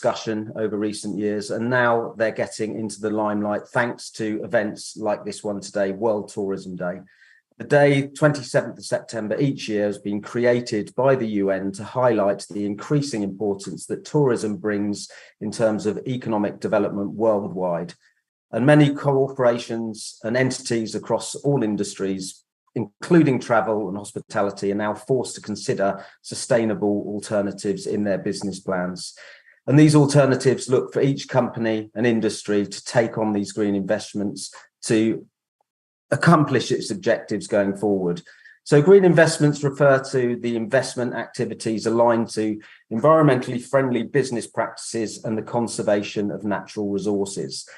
discussion over recent years, and now they're getting into the limelight thanks to events like this one today, World Tourism Day. The day, 27th of September each year, has been created by the UN to highlight the increasing importance that tourism brings in terms of economic development worldwide. And many corporations and entities across all industries, including travel and hospitality, are now forced to consider sustainable alternatives in their business plans. And these alternatives look for each company and industry to take on these green investments to accomplish its objectives going forward. So green investments refer to the investment activities aligned to environmentally friendly business practices and the conservation of natural resources.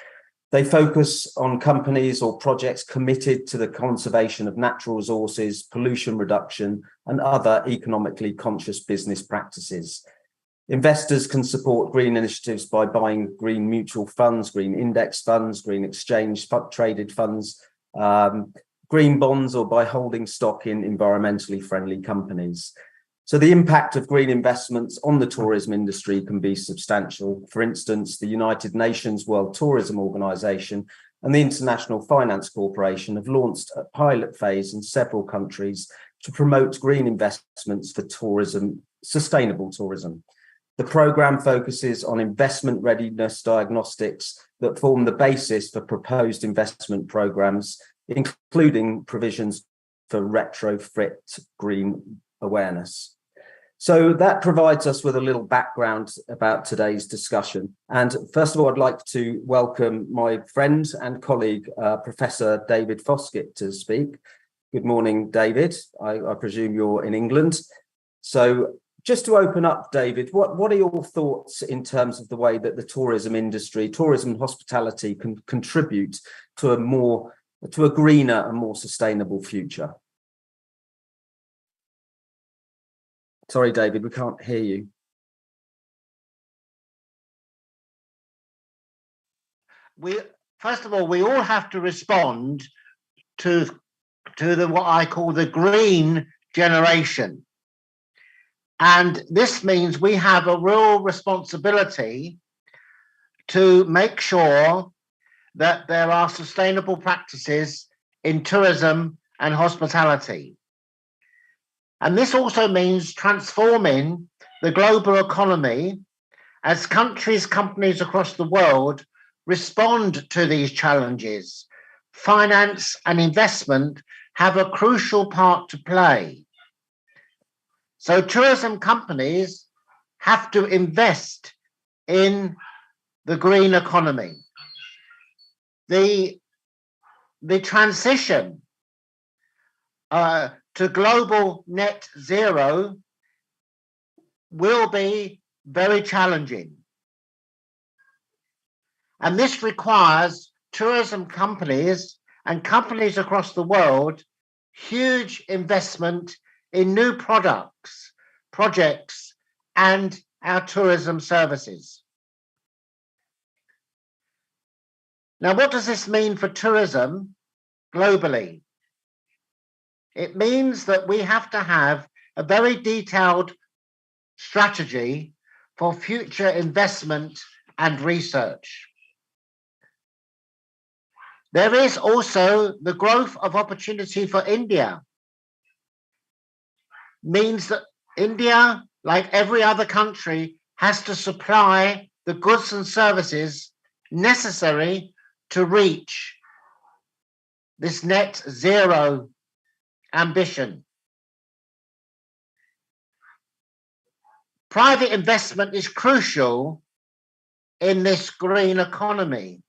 They focus on companies or projects committed to the conservation of natural resources, pollution reduction, and other economically conscious business practices. Investors can support green initiatives by buying green mutual funds, green index funds, green exchange traded funds, green bonds, or by holding stock in environmentally friendly companies. So the impact of green investments on the tourism industry can be substantial. For instance, the United Nations World Tourism Organization and the International Finance Corporation have launched a pilot phase in several countries to promote green investments for tourism, sustainable tourism. The program focuses on investment readiness diagnostics that form the basis for proposed investment programs, including provisions for retrofit green awareness. So that provides us with a little background about today's discussion. And first of all, I'd like to welcome my friend and colleague, Professor David Foskett, to speak. Good morning, David. I presume you're in England. So just to open up, David, what are your thoughts in terms of the way that the tourism industry, tourism and hospitality can contribute to a greener and more sustainable future? Sorry, David, we can't hear you. First of all, we all have to respond to what I call the green generation. And this means we have a real responsibility to make sure that there are sustainable practices in tourism and hospitality. And this also means transforming the global economy as countries, companies across the world respond to these challenges. Finance and investment have a crucial part to play. So tourism companies have to invest in the green economy. The transition to global net zero will be very challenging. And this requires tourism companies and companies across the world huge investment in new products, projects, and our tourism services. Now, what does this mean for tourism globally? It means that we have to have a very detailed strategy for future investment and research. There is also the growth of opportunity for India. Means that India, like every other country, has to supply the goods and services necessary to reach this net zero ambition. Private investment is crucial in this green economy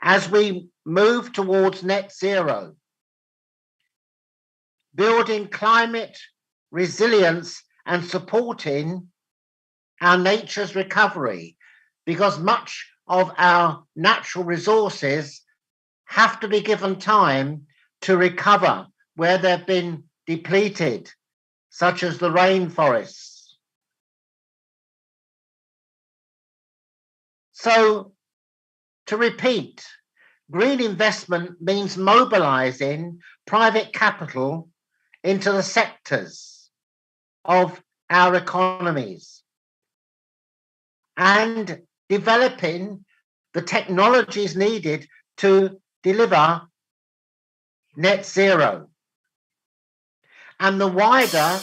as we move towards net zero. Building climate resilience and supporting our nature's recovery, because much of our natural resources have to be given time to recover where they've been depleted, such as the rainforests. So, to repeat, green investment means mobilizing private capital into the sectors of our economies. and developing the technologies needed to deliver net zero and the wider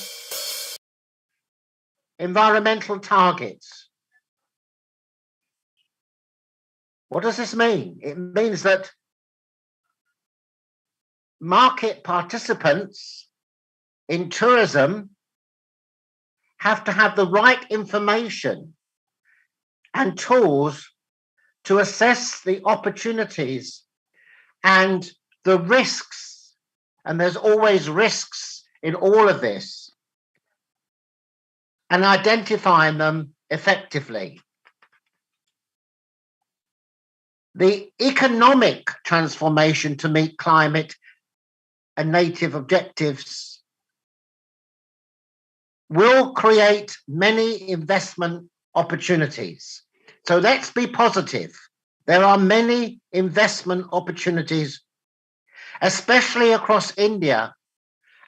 environmental targets. What does this mean? It means that market participants in tourism have to have the right information and tools to assess the opportunities and the risks. And there's always risks in all of this, and identifying them effectively. The economic transformation to meet climate and native objectives will create many investment opportunities. So let's be positive. There are many investment opportunities, especially across India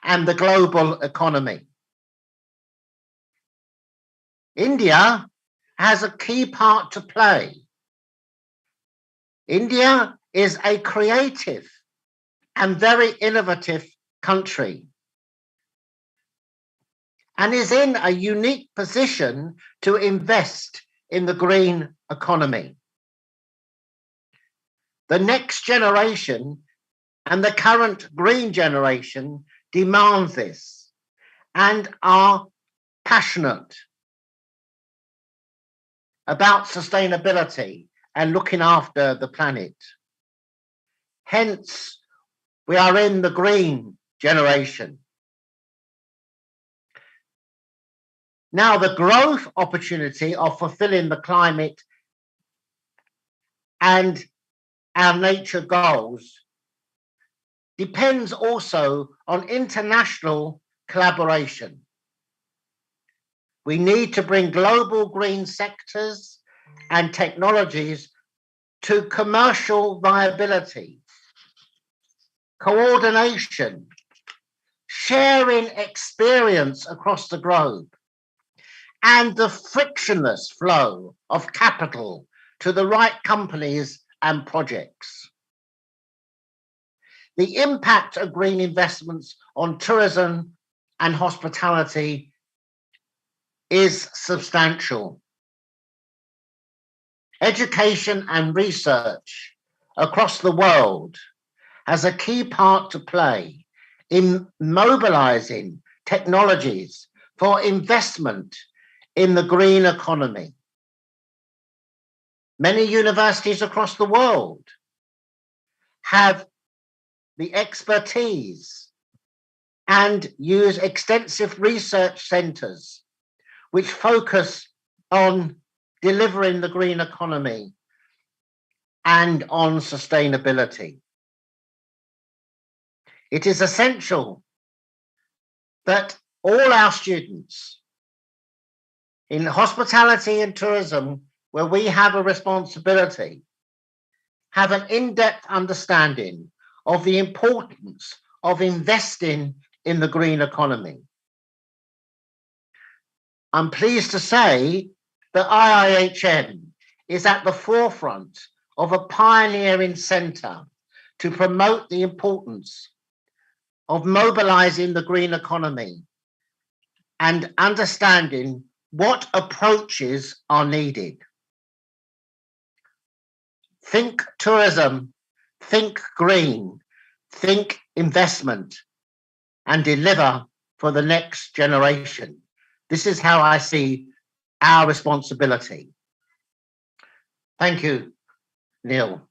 and the global economy. India has a key part to play. India is a creative and very innovative country and is in a unique position to invest in the green economy. The next generation and the current green generation demands this and are passionate about sustainability and looking after the planet. Hence, we are in the green generation. Now, the growth opportunity of fulfilling the climate and our nature goals depends also on international collaboration. We need to bring global green sectors and technologies to commercial viability, coordination, sharing experience across the globe, and the frictionless flow of capital to the right companies and projects. The impact of green investments on tourism and hospitality is substantial. Education and research across the world has a key part to play in mobilizing technologies for investment in the green economy. Many universities across the world have the expertise and use extensive research centers which focus on delivering the green economy and on sustainability. It is essential that all our students in hospitality and tourism, where we have a responsibility, have an in-depth understanding of the importance of investing in the green economy. I'm pleased to say that IIHM is at the forefront of a pioneering centre to promote the importance of mobilizing the green economy and understanding what approaches are needed. Think tourism, think green, think investment, and deliver for the next generation. This is how I see our responsibility. Thank you, Neil.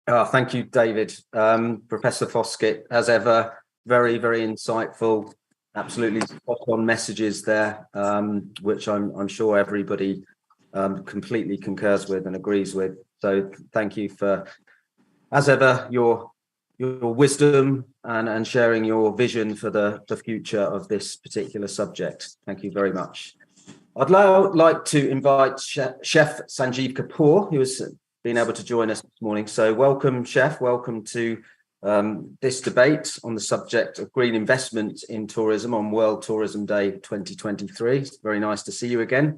Thank you, David. Professor Foskett, as ever, very, very insightful, absolutely spot on messages there, which I'm sure everybody completely concurs with and agrees with. So thank you for, as ever, your wisdom and sharing your vision for the future of this particular subject. Thank you very much. I'd now like to invite Chef Sanjeev Kapoor, who has been able to join us this morning. So welcome, Chef. Welcome to this debate on the subject of green investment in tourism on World Tourism Day 2023. It's very nice to see you again.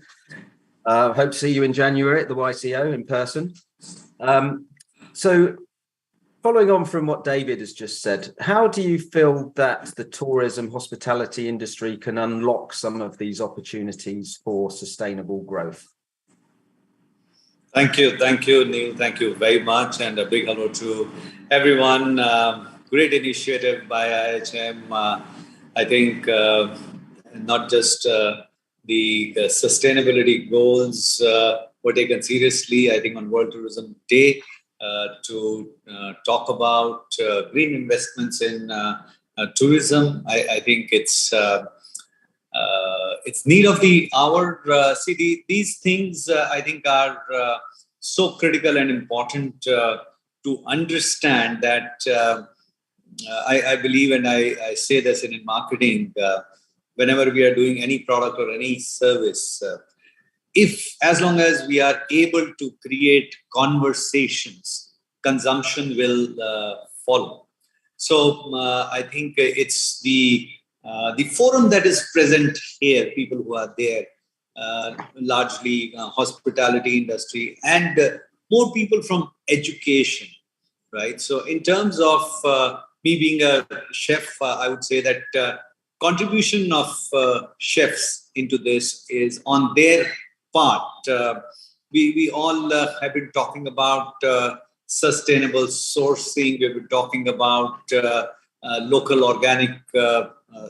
Hope to see you in January at the YCO in person. So following on from what David has just said, how do you feel that the tourism hospitality industry can unlock some of these opportunities for sustainable growth? Thank you, Neil. Thank you very much, and a big hello to everyone. Great initiative by IIHM. I think not just the sustainability goals were taken seriously. I think on World Tourism Day to talk about green investments in tourism. I think it's need of the hour. These things I think are so critical and important to understand that I believe, and I say this in marketing, whenever we are doing any product or any service, as long as we are able to create conversations, consumption will follow. So I think it's the forum that is present here, people who are there, largely hospitality industry, and more people from education, right? So in terms of me being a chef, I would say that contribution of chefs into this is on their part. We all have been talking about sustainable sourcing. We've been talking about local organic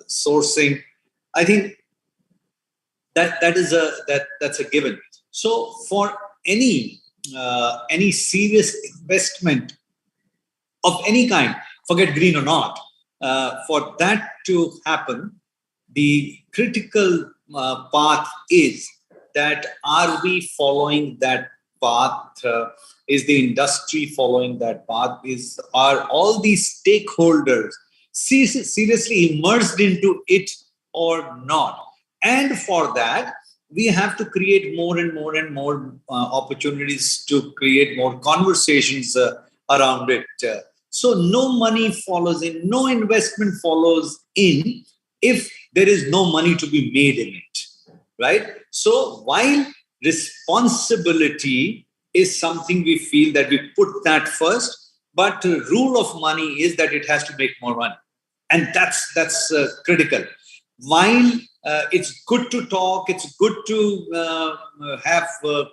sourcing. I think that's a given. So for any serious investment of any kind, forget green or not, for that to happen, the critical path is that are we following that path? Is the industry following that path? Are all these stakeholders seriously immersed into it or not? And for that, we have to create more and more opportunities to create more conversations around it. So no money follows in, no investment follows in if there is no money to be made in it, right? So while responsibility is something we feel that we put that first, but the rule of money is that it has to make more money. And that's critical. While it's good to talk, it's good to have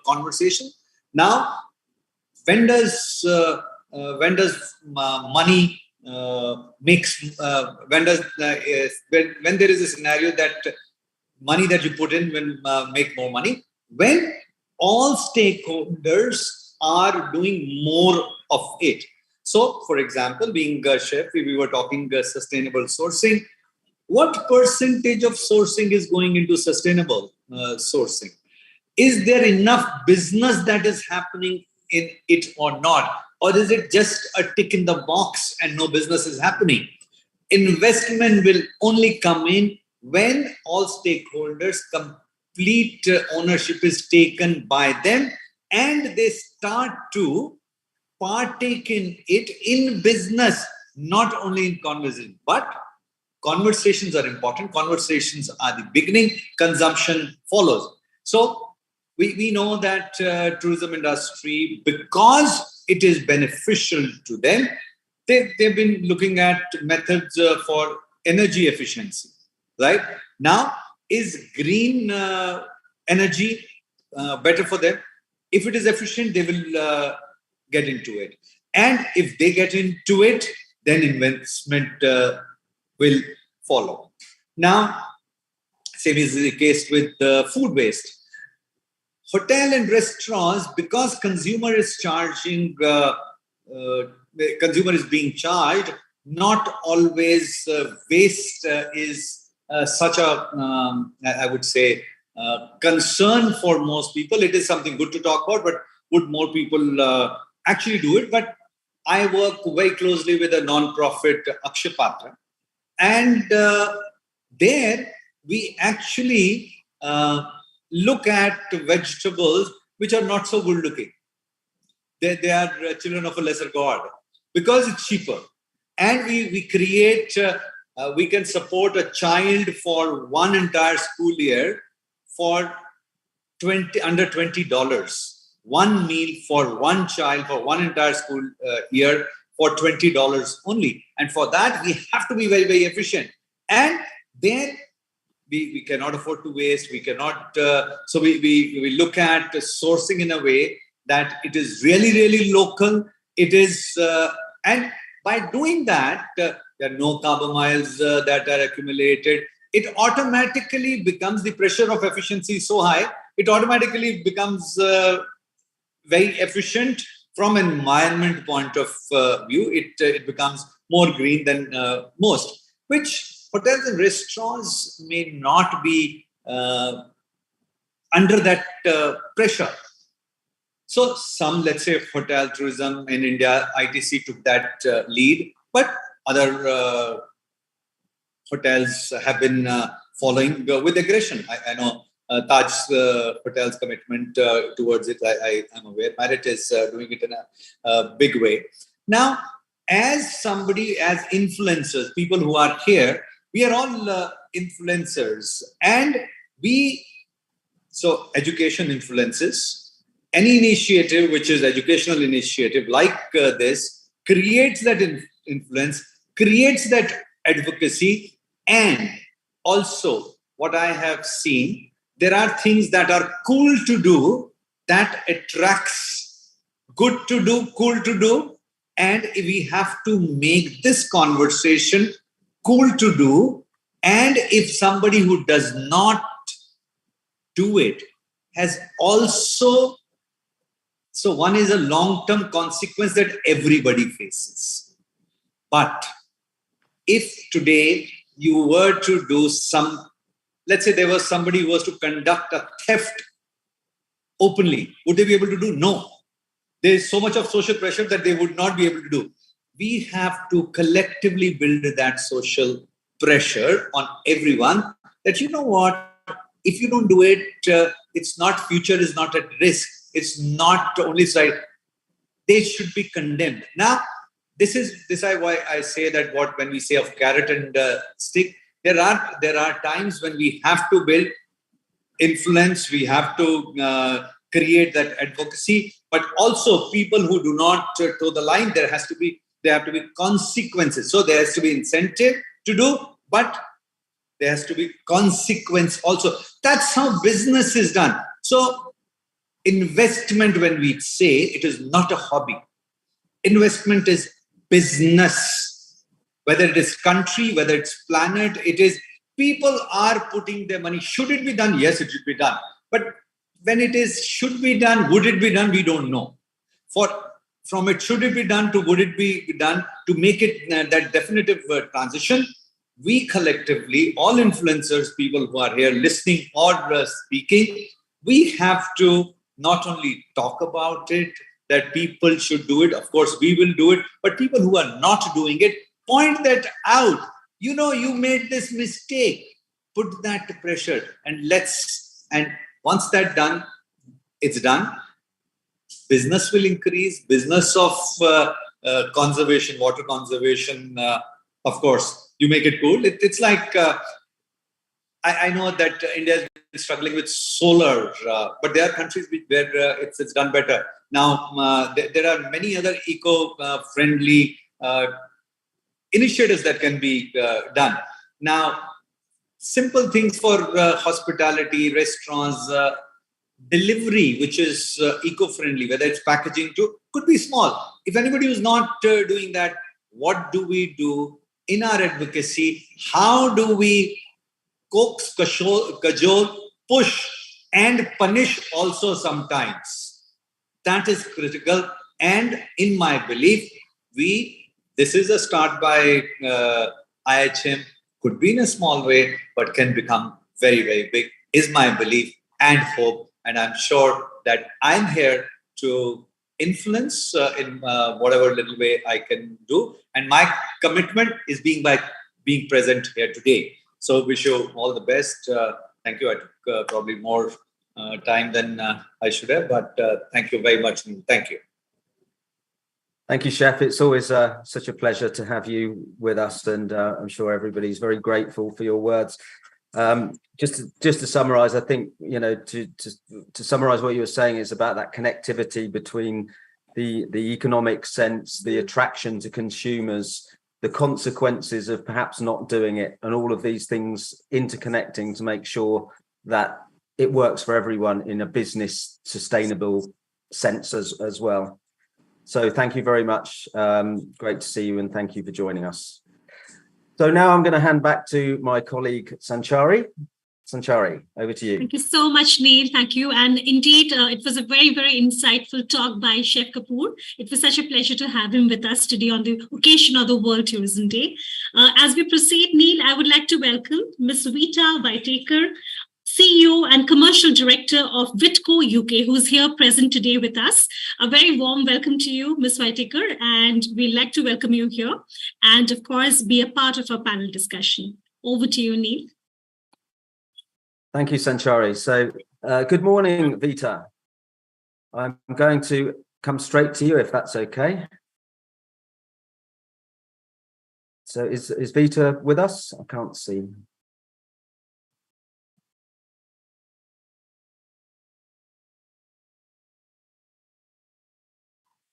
conversation. Now, when does money makes when there is a scenario that money that you put in will make more money? When all stakeholders are doing more of it. So, for example, being a chef, we were talking sustainable sourcing. What percentage of sourcing is going into sustainable sourcing? Is there enough business that is happening in it or not? Or is it just a tick in the box and no business is happening? Investment will only come in when all stakeholders complete ownership is taken by them and they start to partake in it in business, not only in conversation, but conversations are important. Conversations are the beginning. Consumption follows. So we know that tourism industry, because it is beneficial to them, they've been looking at methods for energy efficiency. Right now, is green energy better for them? If it is efficient, they will get into it. And if they get into it, then investment will follow. Now, same is the case with food waste. Hotel and restaurants, because consumer is being charged, not always waste is such a, I would say, concern for most people. It is something good to talk about, but would more people actually do it? But I work very closely with a non-profit, Akshapatra, and there we actually look at vegetables which are not so good looking. They are children of a lesser god because it's cheaper. And we create, we can support a child for one entire school year for under $20. One meal for one child for one entire school year for $20 only. And for that, we have to be very, very efficient. And there, we cannot afford to waste. We cannot. So we look at sourcing in a way that it is really, really local. It is, and by doing that, there are no carbon miles that are accumulated. It automatically becomes, the pressure of efficiency is so high, it automatically becomes very efficient from an environment point of view. It becomes more green than most, which hotels and restaurants may not be under that pressure. So some, let's say, hotel tourism in India, ITC took that lead, but other hotels have been following with aggression. I know Taj Hotel's commitment towards it, I am aware. Marriott is doing it in a big way. Now, as influencers, people who are here, we are all influencers, and so education influences. Any initiative which is educational initiative like this creates that influence, creates that advocacy, and also what I have seen, there are things that are cool to do that attracts good to do, cool to do, and we have to make this conversation cool to do. And if somebody who does not do it has also, so one is a long-term consequence that everybody faces. But if today you were to do let's say there was somebody who was to conduct a theft openly, would they be able to do? No. There is so much of social pressure that they would not be able to do. We have to collectively build that social pressure on everyone that, you know what, if you don't do it, it's not, future is not at risk. It's not only side. They should be condemned. Now, this is why I say that when we say of carrot and stick, there are times when we have to build influence, we have to create that advocacy, but also people who do not toe the line, there have to be consequences. So there has to be incentive to do, but there has to be consequence also. That's how business is done. So investment, when we say, it is not a hobby. Investment is business. Whether it is country, whether it's planet, it is people are putting their money. Should it be done? Yes, it should be done. But when it is should be done, would it be done? We don't know. From it should it be done to would it be done, to make it that definitive transition, we collectively, all influencers, people who are here listening or speaking, we have to not only talk about it, that people should do it. Of course, we will do it. But people who are not doing it, point that out. You know, you made this mistake. Put that pressure, and once that's done, it's done. Business will increase. Business of conservation, water conservation. Of course, you make it cool. It's like I know that India has been struggling with solar, but there are countries where it's done better. Now there are many other eco-friendly initiatives that can be done. Now, simple things for hospitality, restaurants, delivery, which is eco-friendly, whether it's packaging too, could be small. If anybody who's not doing that, what do we do in our advocacy? How do we coax, cajole, push, and punish also sometimes? That is critical. And in my belief, this is a start by IIHM, could be in a small way, but can become very, very big, is my belief and hope. And I'm sure that I'm here to influence in whatever little way I can do. And my commitment is being present here today. So wish you all the best. Thank you. I took probably more time than I should have, but thank you very much. And thank you. Thank you, Chef. It's always such a pleasure to have you with us, and I'm sure everybody's very grateful for your words. Just to summarize, I think, to summarize what you were saying is about that connectivity between the economic sense, the attraction to consumers, the consequences of perhaps not doing it, and all of these things interconnecting to make sure that it works for everyone in a business sustainable sense as well. So thank you very much. Great to see you, and thank you for joining us. So now I'm going to hand back to my colleague Sanchari. Sanchari, over to you. Thank you so much, Neil. Thank you. And indeed, it was a very, very insightful talk by Chef Kapoor. It was such a pleasure to have him with us today on the occasion of the World Tourism Day. As we proceed, Neil, I would like to welcome Ms. Vita Whitaker, CEO and Commercial Director of Vitco UK, who's here present today with us. A very warm welcome to you, Ms. Whitaker, and we'd like to welcome you here and, of course, be a part of our panel discussion. Over to you, Neil. Thank you, Sanchari. So good morning, Vita. I'm going to come straight to you, if that's okay. So is Vita with us? I can't see.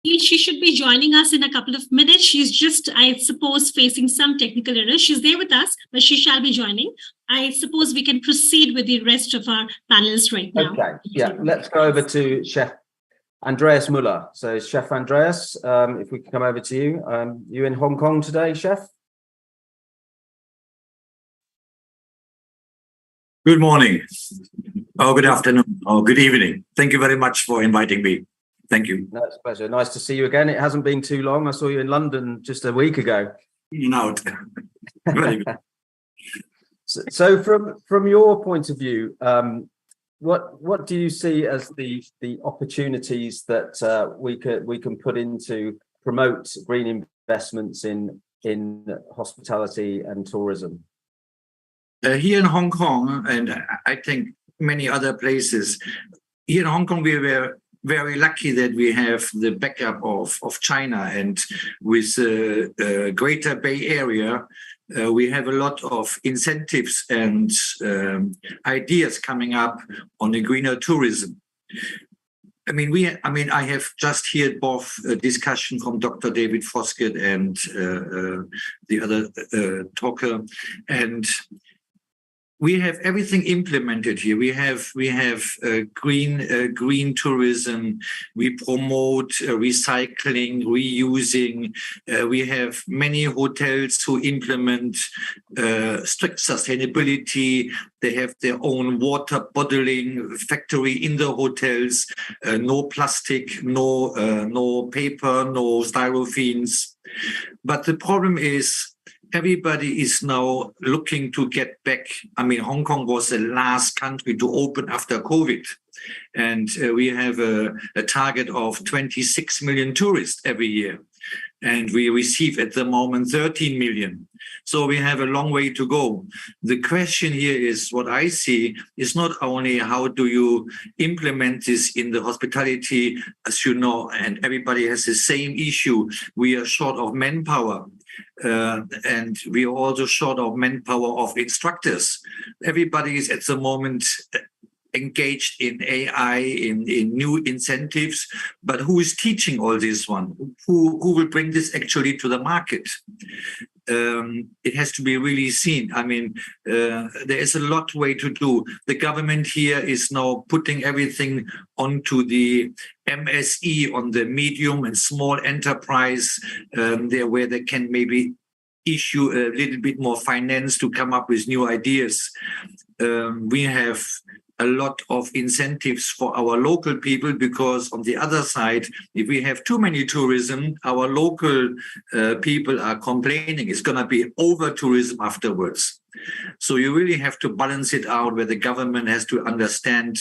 She should be joining us in a couple of minutes. She's just, I suppose, facing some technical errors. She's there with us, but she shall be joining. I suppose we can proceed with the rest of our panelists right now. Okay, yeah, let's go over to Chef Andreas Muller. So Chef Andreas, if we can come over to you. You in Hong Kong today, Chef? Good morning, or good afternoon, or good evening. Thank you very much for inviting me. Thank you. No, it's a pleasure. Nice to see you again. It hasn't been too long. I saw you in London just a week ago. No, very good. So from your point of view, what do you see as the opportunities that we can put into promote green investments in hospitality and tourism? Here in Hong Kong, and I think many other places, here in Hong Kong, we were very lucky that we have the backup of China, and with the Greater Bay Area, we have a lot of incentives and ideas coming up on the greener tourism. I have just heard both a discussion from Dr. David Foskett and the other talker, and we have everything implemented here. We have green tourism. We promote recycling, reusing. We have many hotels who implement strict sustainability. They have their own water bottling factory in the hotels. No plastic, no paper, no styrophenes. But the problem is, everybody is now looking to get back. Hong Kong was the last country to open after COVID. And we have a target of 26 million tourists every year. And we receive at the moment 13 million. So we have a long way to go. The question here is, what I see is not only how do you implement this in the hospitality, as you know, and everybody has the same issue. We are short of manpower. And we are also short of manpower of instructors. Everybody is at the moment engaged in AI, in new incentives, but who is teaching all this one? Who will bring this actually to the market? It has to be really seen. There is a lot way to do. The government here is now putting everything onto the MSE, on the medium and small enterprise, where they can maybe issue a little bit more finance to come up with new ideas. We have a lot of incentives for our local people, because on the other side, if we have too many tourism, our local people are complaining. It's going to be over tourism afterwards. So you really have to balance it out, where the government has to understand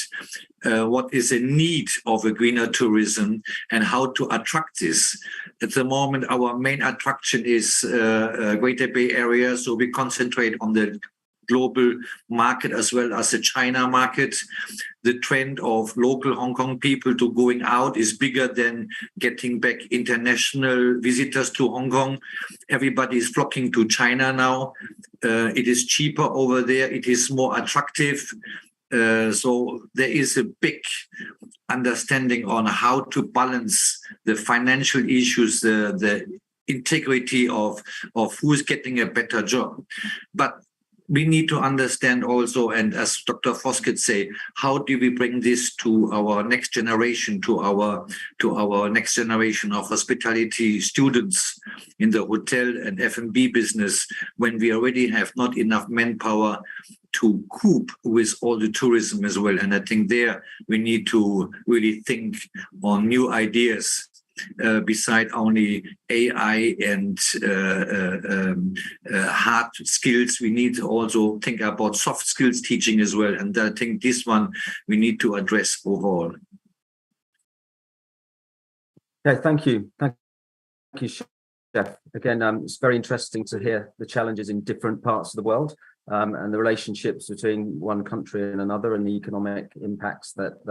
what is the need of a greener tourism and how to attract this. At the moment, our main attraction is Greater Bay Area, so we concentrate on the global market as well as the China market. The trend of local Hong Kong people to going out is bigger than getting back international visitors to Hong Kong. Everybody is flocking to China now. It is cheaper over there. It is more attractive. So there is a big understanding on how to balance the financial issues, the integrity of who is getting a better job. But we need to understand also, and as Dr. Foskett say, how do we bring this to our next generation, to our next generation of hospitality students in the hotel and F&B business, when we already have not enough manpower to cope with all the tourism as well. And I think there we need to really think on new ideas. Beside only AI and hard skills, we need to also think about soft skills teaching as well. And I think this one we need to address overall. Okay, thank you. Thank you, Chef. Again, it's very interesting to hear the challenges in different parts of the world and the relationships between one country and another and the economic impacts that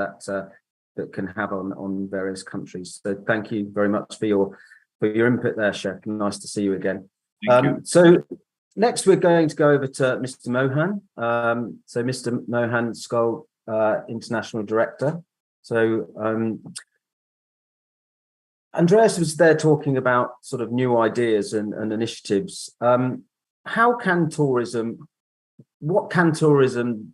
can have on various countries. So thank you very much for your input there, Chef. Nice to see you again. Thank you. So next we're going to go over to Mr. Mohan. So Mr. Mohan Skull, International Director. So Andreas was there talking about sort of new ideas and initiatives. What can tourism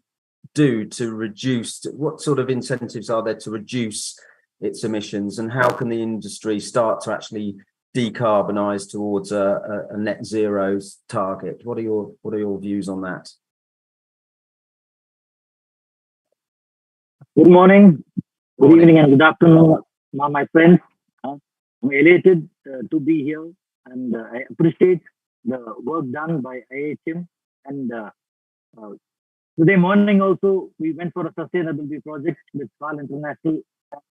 do to reduce, what sort of incentives are there to reduce its emissions, and how can the industry start to actually decarbonize towards a net zero target? What are your views on that? Good morning, good evening, and good afternoon, my friends. I'm elated to be here, and I appreciate the work done by IIHM. And today morning also, we went for a sustainability project with SCAL International,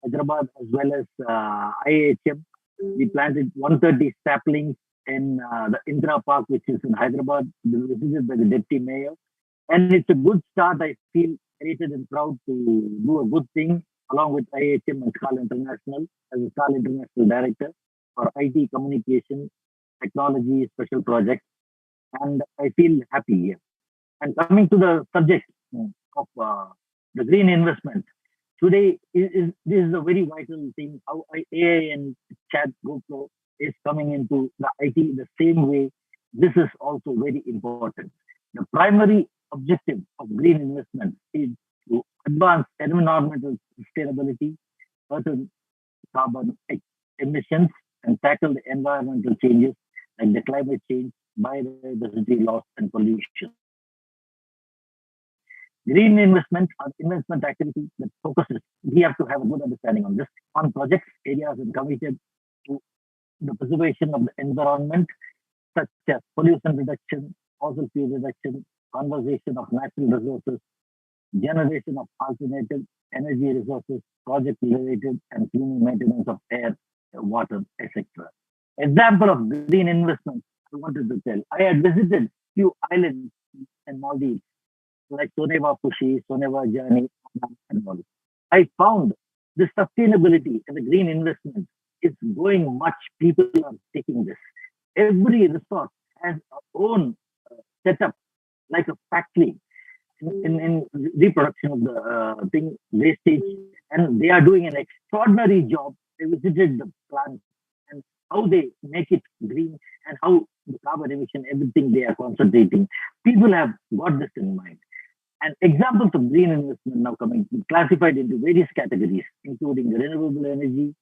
Hyderabad, as well as IIHM. We planted 130 saplings in the Indira Park, which is in Hyderabad, visited by the Deputy Mayor. And it's a good start. I feel elated and proud to do a good thing along with IIHM and SCAL International as a SCAL International Director for IT, Communication, Technology, Special Projects. And I feel happy here. And coming to the subject of the green investment, today this is a very vital thing, how AI and chat GoPro is coming into the IT the same way. This is also very important. The primary objective of green investment is to advance environmental sustainability, curtail carbon emissions, and tackle the environmental changes like the climate change, biodiversity loss, and pollution. Green investment are investment activities that focuses. We have to have a good understanding on this. On projects, areas and committed to the preservation of the environment, such as pollution reduction, fossil fuel reduction, conservation of natural resources, generation of alternative energy resources, project-related and cleaning maintenance of air, water, etc. Example of green investment I wanted to tell. I had visited few islands in Maldives, like Soneva Pushi, Soneva Jani, and all. I found the sustainability and the green investment is going much. People are taking this. Every resort has its own setup, like a factory in reproduction of the wastage, and they are doing an extraordinary job. I visited the plant and how they make it green and how the carbon emission, everything they are concentrating. People have got this in mind. And examples of green investment now coming classified into various categories, including renewable energy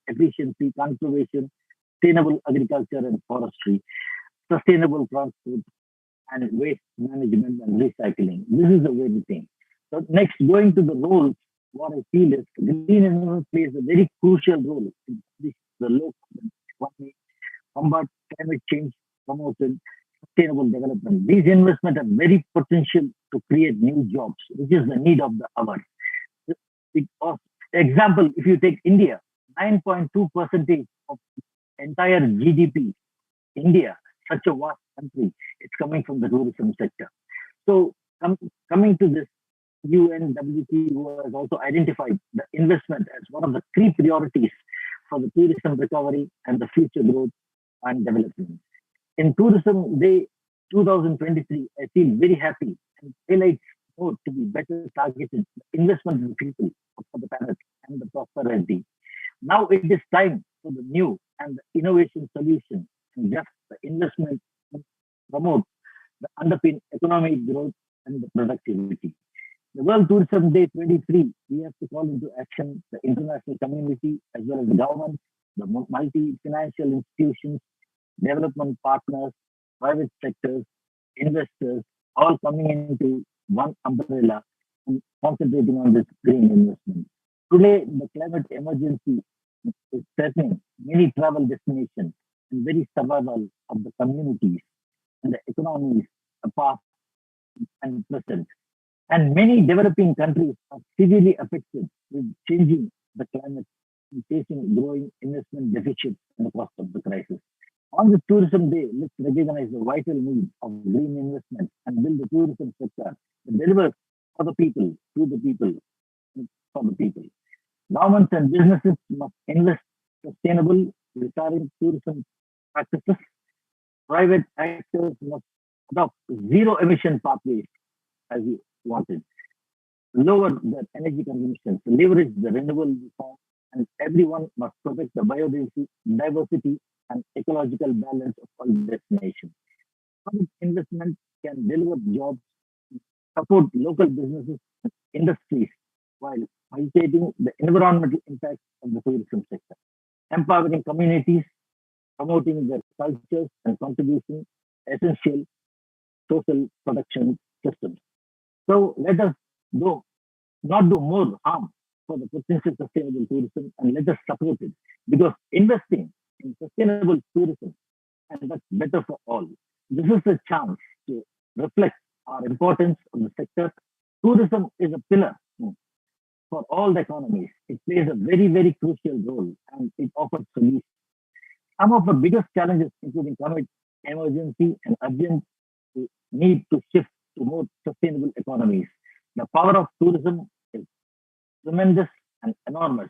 efficiency, conservation, sustainable agriculture and forestry, sustainable transport, and waste management and recycling. This is the way we think. So next, going to the roles, what I feel is green investment plays a very crucial role in the low carbon economy, combat climate change, promotion, sustainable development. These investments have very potential to create new jobs, which is the need of the hour. Example, if you take India, 9.2% of entire GDP, India such a vast country, it's coming from the tourism sector. So coming to this, UNWTO has also identified the investment as one of the three priorities for the tourism recovery and the future growth and development. In Tourism Day 2023, I feel very happy and highlights more to be better targeted investment in people for the planet and the prosperity. Now it is time for the new and the innovation solution and just the investment to promote the underpin economic growth and the productivity. The World Tourism Day 23, we have to call into action the international community as well as the government, the multi-financial institutions, development partners, private sectors, investors, all coming into one umbrella and concentrating on this green investment. Today, the climate emergency is threatening many travel destinations and very survival of the communities and the economies past and present. And many developing countries are severely affected with changing the climate and facing growing investment deficits and the cost of the crisis. On the Tourism Day, let's recognize the vital need of green investment and build a tourism sector that delivers for the people, to the people, and for the people. Governments and businesses must invest sustainable, retiring tourism practices. Private actors must adopt zero emission pathways as we wanted, lower their energy consumption, leverage the renewable resource, and everyone must protect the biodiversity and ecological balance of all destinations. Public investment can deliver jobs, support local businesses and industries while mitigating the environmental impact of the tourism sector, empowering communities, promoting their cultures and contributing essential social production systems. So let us not do more harm for the potential sustainable tourism and let us support it because investing in sustainable tourism and that's better for all. This is a chance to reflect our importance of the sector. Tourism is a pillar for all the economies. It plays a very, very crucial role and it offers solutions. Some of the biggest challenges, including climate emergency and urgent need to shift to more sustainable economies. The power of tourism is tremendous and enormous,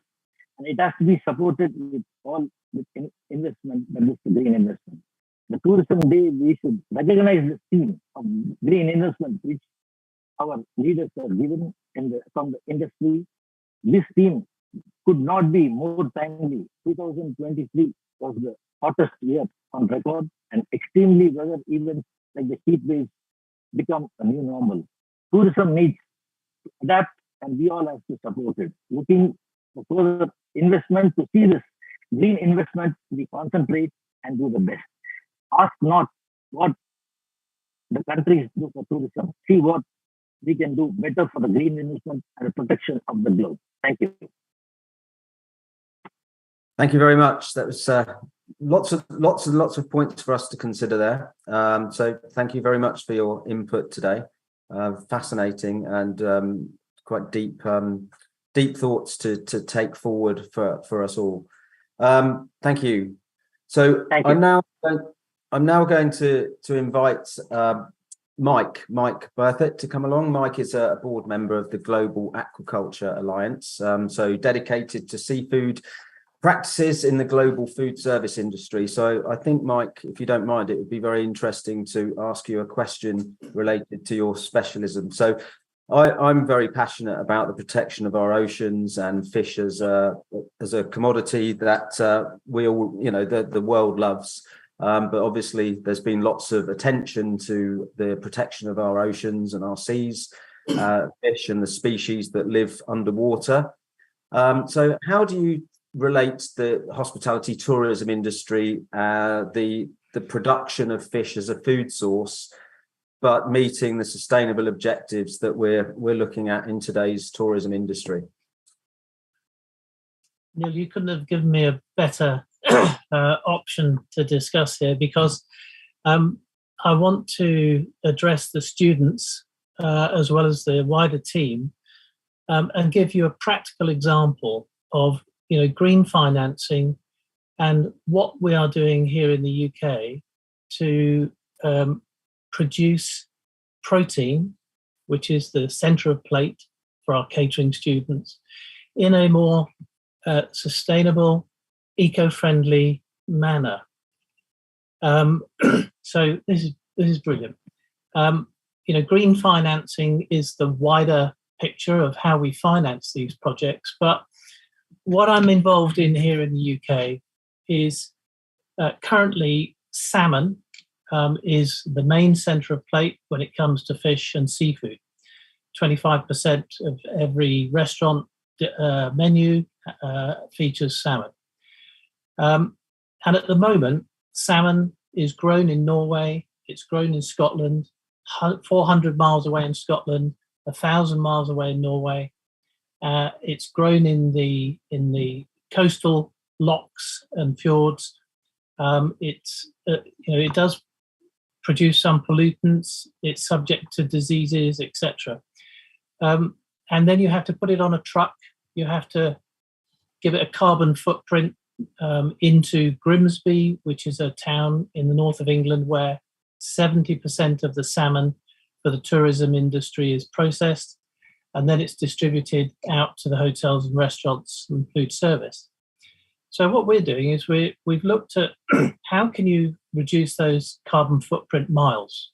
and it has to be supported with all with investment, that is the green investment. The Tourism Day, we should recognize this theme of green investment, which our leaders are given from the industry. This theme could not be more timely. 2023 was the hottest year on record, and extremely weather events like the heat waves become a new normal. Tourism needs to adapt, and we all have to support it. Looking for further investment to see this green investment, we concentrate and do the best. Ask not what the countries do for tourism. See what we can do better for the green investment and the protection of the globe. Thank you. Thank you very much. That was lots of points for us to consider there. So thank you very much for your input today. Fascinating and quite deep thoughts to take forward for us all. Thank you. So thank you. I'm now going to invite Mike Berthett to come along. Mike is a board member of the Global Aquaculture Alliance, so dedicated to seafood practices in the global food service industry. So I think, Mike, if you don't mind, it would be very interesting to ask you a question related to your specialism. So I'm very passionate about the protection of our oceans and fish as a commodity that we all, the world loves. But obviously, there's been lots of attention to the protection of our oceans and our seas, fish and the species that live underwater. So how do you relate the hospitality tourism industry, the production of fish as a food source, but meeting the sustainable objectives that we're looking at in today's tourism industry? Neil, you couldn't have given me a better option to discuss here because I want to address the students as well as the wider team and give you a practical example of green financing and what we are doing here in the UK to produce protein, which is the center of plate for our catering students, in a more sustainable, eco-friendly manner. So this is brilliant. Green financing is the wider picture of how we finance these projects. But what I'm involved in here in the UK is currently salmon is the main center of plate when it comes to fish and seafood. 25% of every restaurant menu features salmon. And at the moment, salmon is grown in Norway, it's grown in Scotland, 400 miles away in Scotland, 1,000 miles away in Norway. It's grown in the coastal lochs and fjords. It does produce some pollutants. It's subject to diseases, etc. And then you have to put it on a truck. You have to give it a carbon footprint into Grimsby, which is a town in the north of England where 70% of the salmon for the tourism industry is processed, and then it's distributed out to the hotels and restaurants and food service. So what we're doing is we've looked at how can you reduce those carbon footprint miles.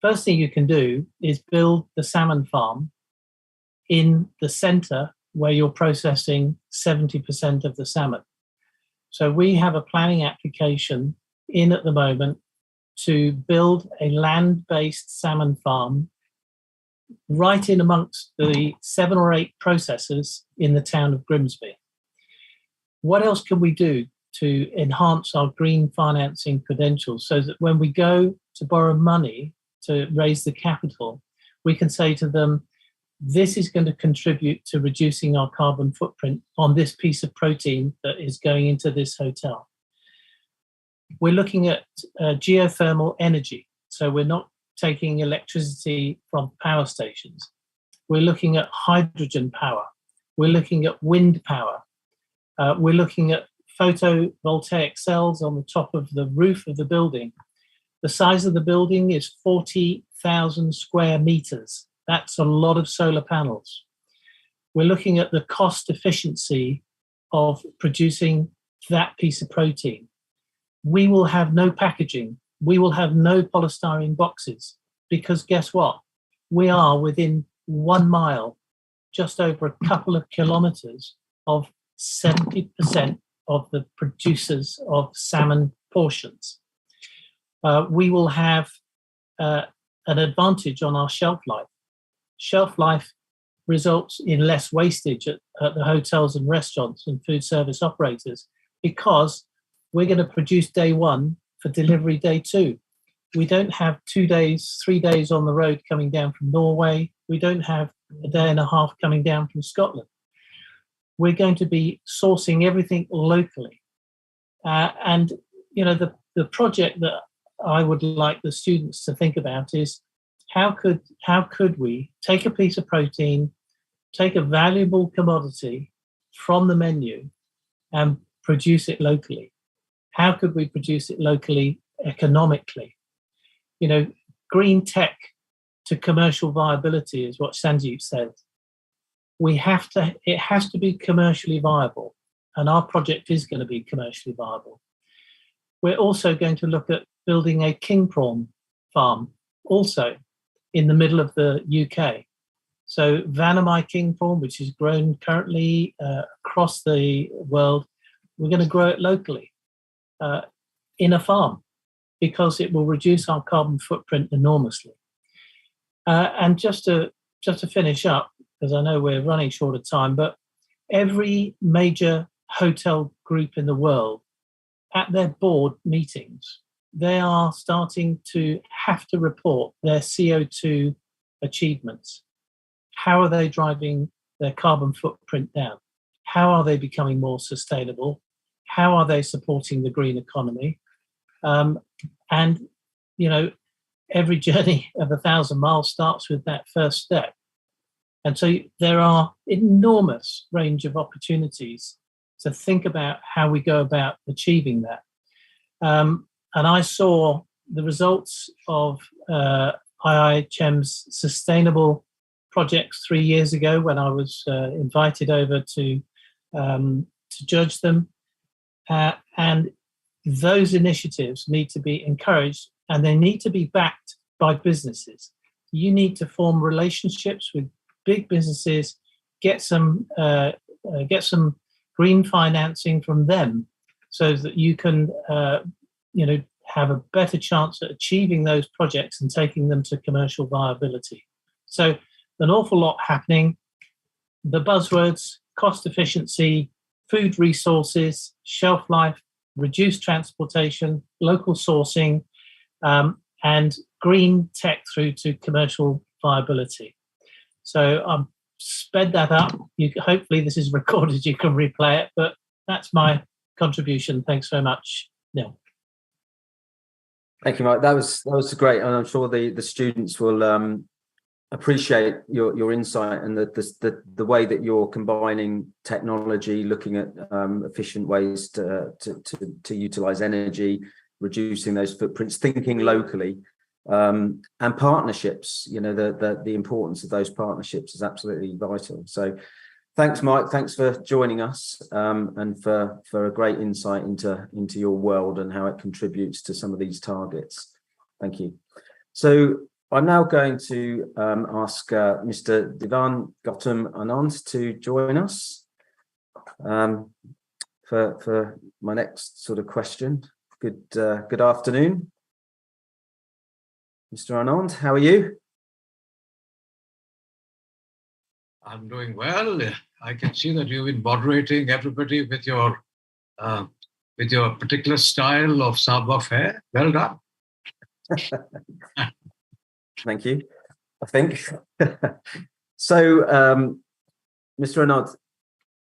First thing you can do is build the salmon farm in the center where you're processing 70% of the salmon. So we have a planning application in at the moment to build a land-based salmon farm right in amongst the 7 or 8 processors in the town of Grimsby. What else can we do to enhance our green financing credentials so that when we go to borrow money to raise the capital, we can say to them, this is going to contribute to reducing our carbon footprint on this piece of protein that is going into this hotel. We're looking at geothermal energy. So we're not taking electricity from power stations. We're looking at hydrogen power. We're looking at wind power. We're looking at photovoltaic cells on the top of the roof of the building. The size of the building is 40,000 square meters. That's a lot of solar panels. We're looking at the cost efficiency of producing that piece of protein. We will have no packaging. We will have no polystyrene boxes because guess what? We are within 1 mile, just over a couple of kilometers of 70% of the producers of salmon portions. We will have an advantage on our shelf life. Shelf life results in less wastage at the hotels and restaurants and food service operators because we're going to produce day 1 for delivery day 2. We don't have 2 days, 3 days on the road coming down from Norway. We don't have a day and a half coming down from Scotland. We're going to be sourcing everything locally. And, the project that I would like the students to think about is how could we take a piece of protein, take a valuable commodity from the menu and produce it locally? How could we produce it locally economically? Green tech to commercial viability is what Sanjeev said. It has to be commercially viable, and our project is going to be commercially viable. We're also going to look at building a king prawn farm, also in the middle of the UK. So Vanamai king prawn, which is grown currently across the world, we're going to grow it locally in a farm because it will reduce our carbon footprint enormously. And just to finish up, because I know we're running short of time, but every major hotel group in the world, at their board meetings, they are starting to have to report their CO2 achievements. How are they driving their carbon footprint down? How are they becoming more sustainable? How are they supporting the green economy? And, every journey of 1,000 miles starts with that first step. And so there are enormous range of opportunities to think about how we go about achieving that. I saw the results of IIHM's sustainable projects 3 years ago when I was invited over to judge them. And those initiatives need to be encouraged, and they need to be backed by businesses. You need to form relationships with big businesses, get some green financing from them, so that you can have a better chance at achieving those projects and taking them to commercial viability. So an awful lot happening. The buzzwords: cost efficiency, food resources, shelf life, reduced transportation, local sourcing, and green tech through to commercial viability. So I've sped that up. Hopefully this is recorded, you can replay it, but that's my contribution. Thanks very much, Neil. Thank you, Mike. That was great, and I'm sure the students will appreciate your insight and the way that you're combining technology, looking at efficient ways to utilize energy, reducing those footprints, thinking locally, and partnerships. The importance of those partnerships is absolutely vital. So thanks, Mike. Thanks for joining us, and for a great insight into your world and how it contributes to some of these targets. Thank you. So I'm now going to ask Mr. Divan Gautam Anand to join us for my next sort of question. Good afternoon, Mr. Anand. How are you? I'm doing well. I can see that you've been moderating everybody with your particular style of savoir-faire. Well done. Thank you. I think. So, Mr. Anand,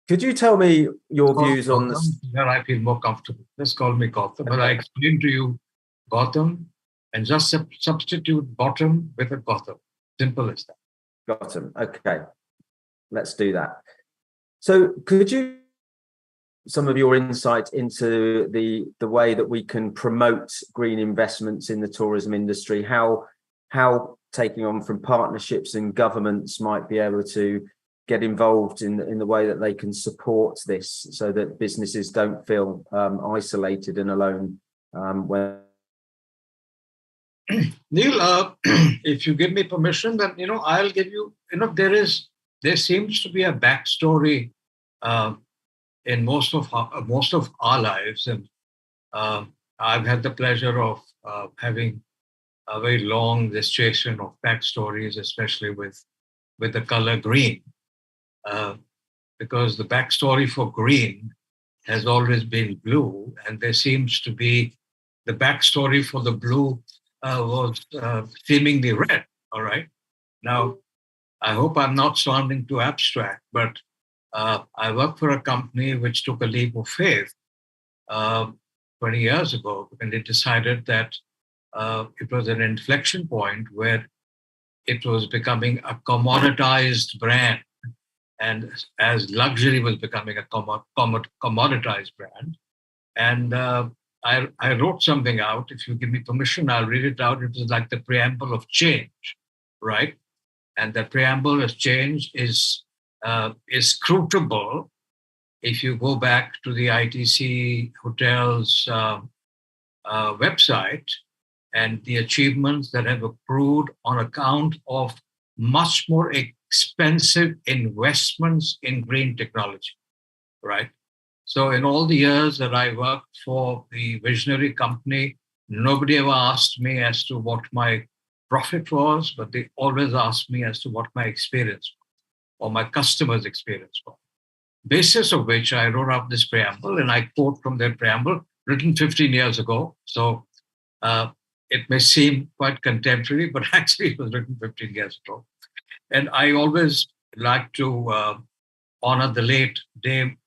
could you tell me your views on this? Where I feel more comfortable. Just call me Gautam, but I explained to you Gautam, and just substitute bottom with a Gautam. Simple as that. Gautam. Okay, let's do that. So, could you some of your insight into the way that we can promote green investments in the tourism industry? How taking on from partnerships and governments might be able to get involved in the way that they can support this, so that businesses don't feel isolated and alone Neil, if you give me permission, then I'll give you. There seems to be a backstory in most of our lives, and I've had the pleasure of having a very long gestation of backstories, especially with the color green, because the backstory for green has always been blue, and there seems to be the backstory for the blue was seemingly red. All right. Now, I hope I'm not sounding too abstract, but I work for a company which took a leap of faith 20 years ago, and they decided that it was an inflection point where it was becoming a commoditized brand, and as luxury was becoming a commoditized brand. And I wrote something out. If you give me permission, I'll read it out. It was like the preamble of change, right? And the preamble of change is scrutable if you go back to the ITC Hotels website, and the achievements that have accrued on account of much more expensive investments in green technology, right? So in all the years that I worked for the visionary company, nobody ever asked me as to what my profit was, but they always asked me as to what my experience was, or my customers' experience was. Basis of which I wrote up this preamble, and I quote from that preamble, written 15 years ago. So it may seem quite contemporary, but actually it was written 15 years ago. And I always like to honor the late Dame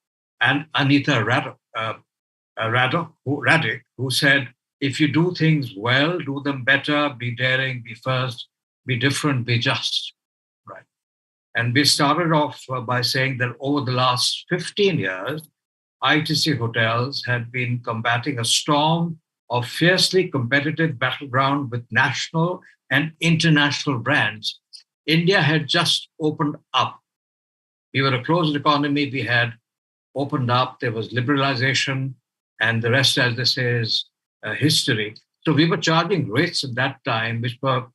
Anita Raddick, who said, if you do things well, do them better, be daring, be first, be different, be just, right? And we started off by saying that over the last 15 years, ITC Hotels had been combating a storm of fiercely competitive battleground with national and international brands, India had just opened up. We were a closed economy. We had opened up. There was liberalization, and the rest, as they say, is history. So we were charging rates at that time which were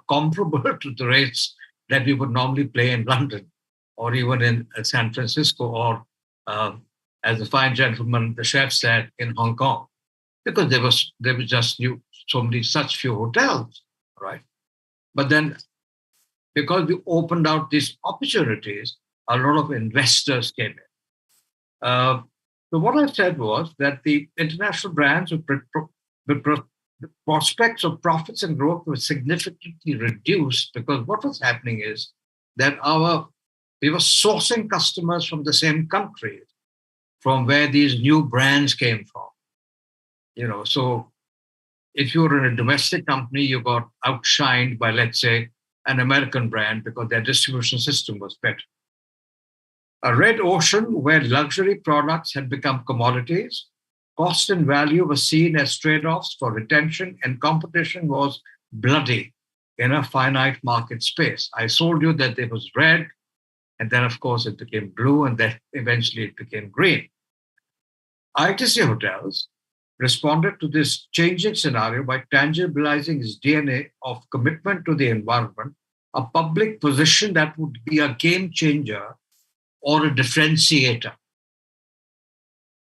comparable to the rates that we would normally play in London or even in San Francisco or, as the fine gentleman, the chef said, in Hong Kong, because there was just such few hotels, right? But then, because we opened out these opportunities, a lot of investors came in. So what I said was that the international brands with the prospects of profits and growth were significantly reduced, because what was happening is that we were sourcing customers from the same countries from where these new brands came from. So if you were in a domestic company, you got outshined by, let's say, an American brand because their distribution system was better. A red ocean where luxury products had become commodities, cost and value were seen as trade-offs for retention, and competition was bloody in a finite market space. I told you that it was red, and then, of course, it became blue, and then eventually it became green. ITC Hotels responded to this changing scenario by tangibilizing its DNA of commitment to the environment, a public position that would be a game changer or a differentiator,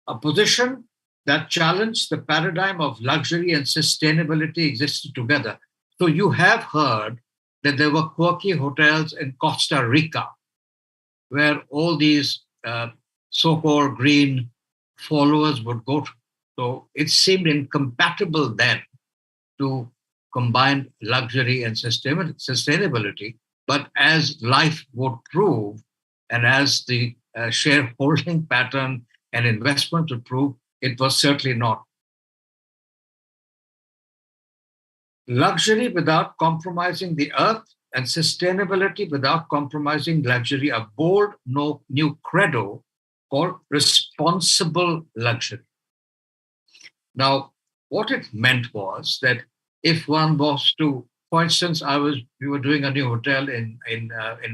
a position that challenged the paradigm of luxury and sustainability existed together. So you have heard that there were quirky hotels in Costa Rica where all these so-called green followers would go to. So it seemed incompatible then to combine luxury and sustainability. But as life would prove, and as the shareholding pattern and investment would prove, it was certainly not. Luxury without compromising the earth and sustainability without compromising luxury, a bold new credo called responsible luxury. Now, what it meant was that if one was to, for instance, we were doing a new hotel in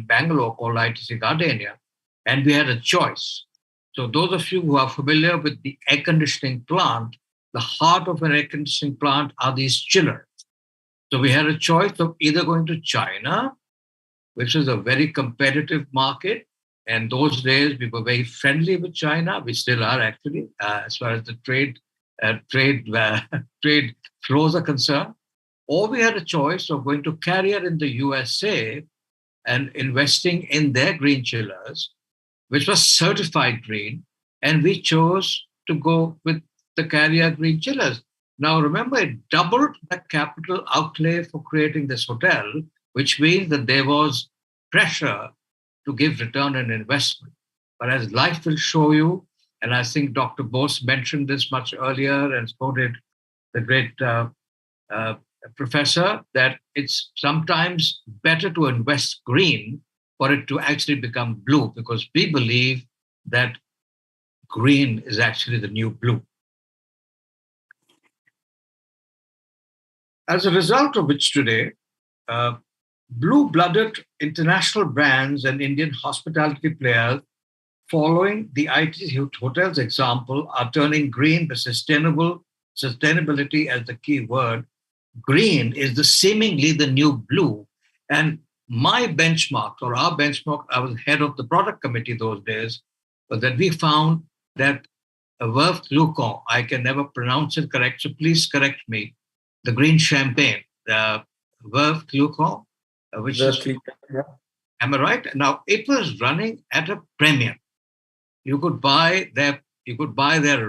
Bangalore called ITC Gardenia, and we had a choice. So those of you who are familiar with the air conditioning plant, the heart of an air conditioning plant are these chillers. So we had a choice of either going to China, which is a very competitive market. And those days we were very friendly with China. We still are, actually, as far as the trade flows are concerned. Or we had a choice of going to Carrier in the USA and investing in their green chillers, which was certified green. And we chose to go with the Carrier green chillers. Now, remember, it doubled the capital outlay for creating this hotel, which means that there was pressure to give return on investment. But as life will show you, and I think Dr. Bose mentioned this much earlier and quoted the great professor, that it's sometimes better to invest green for it to actually become blue, because we believe that green is actually the new blue. As a result of which today, blue-blooded international brands and Indian hospitality players, following the ITC Hotels example, are turning green, the sustainability as the key word. Green is seemingly the new blue. And my benchmark, or our benchmark, I was head of the product committee those days, was that we found that Veuve Clicquot, I can never pronounce it correct, so please correct me, the green champagne, the Veuve Clicquot, which is, am I right? Now, it was running at a premium. You could buy their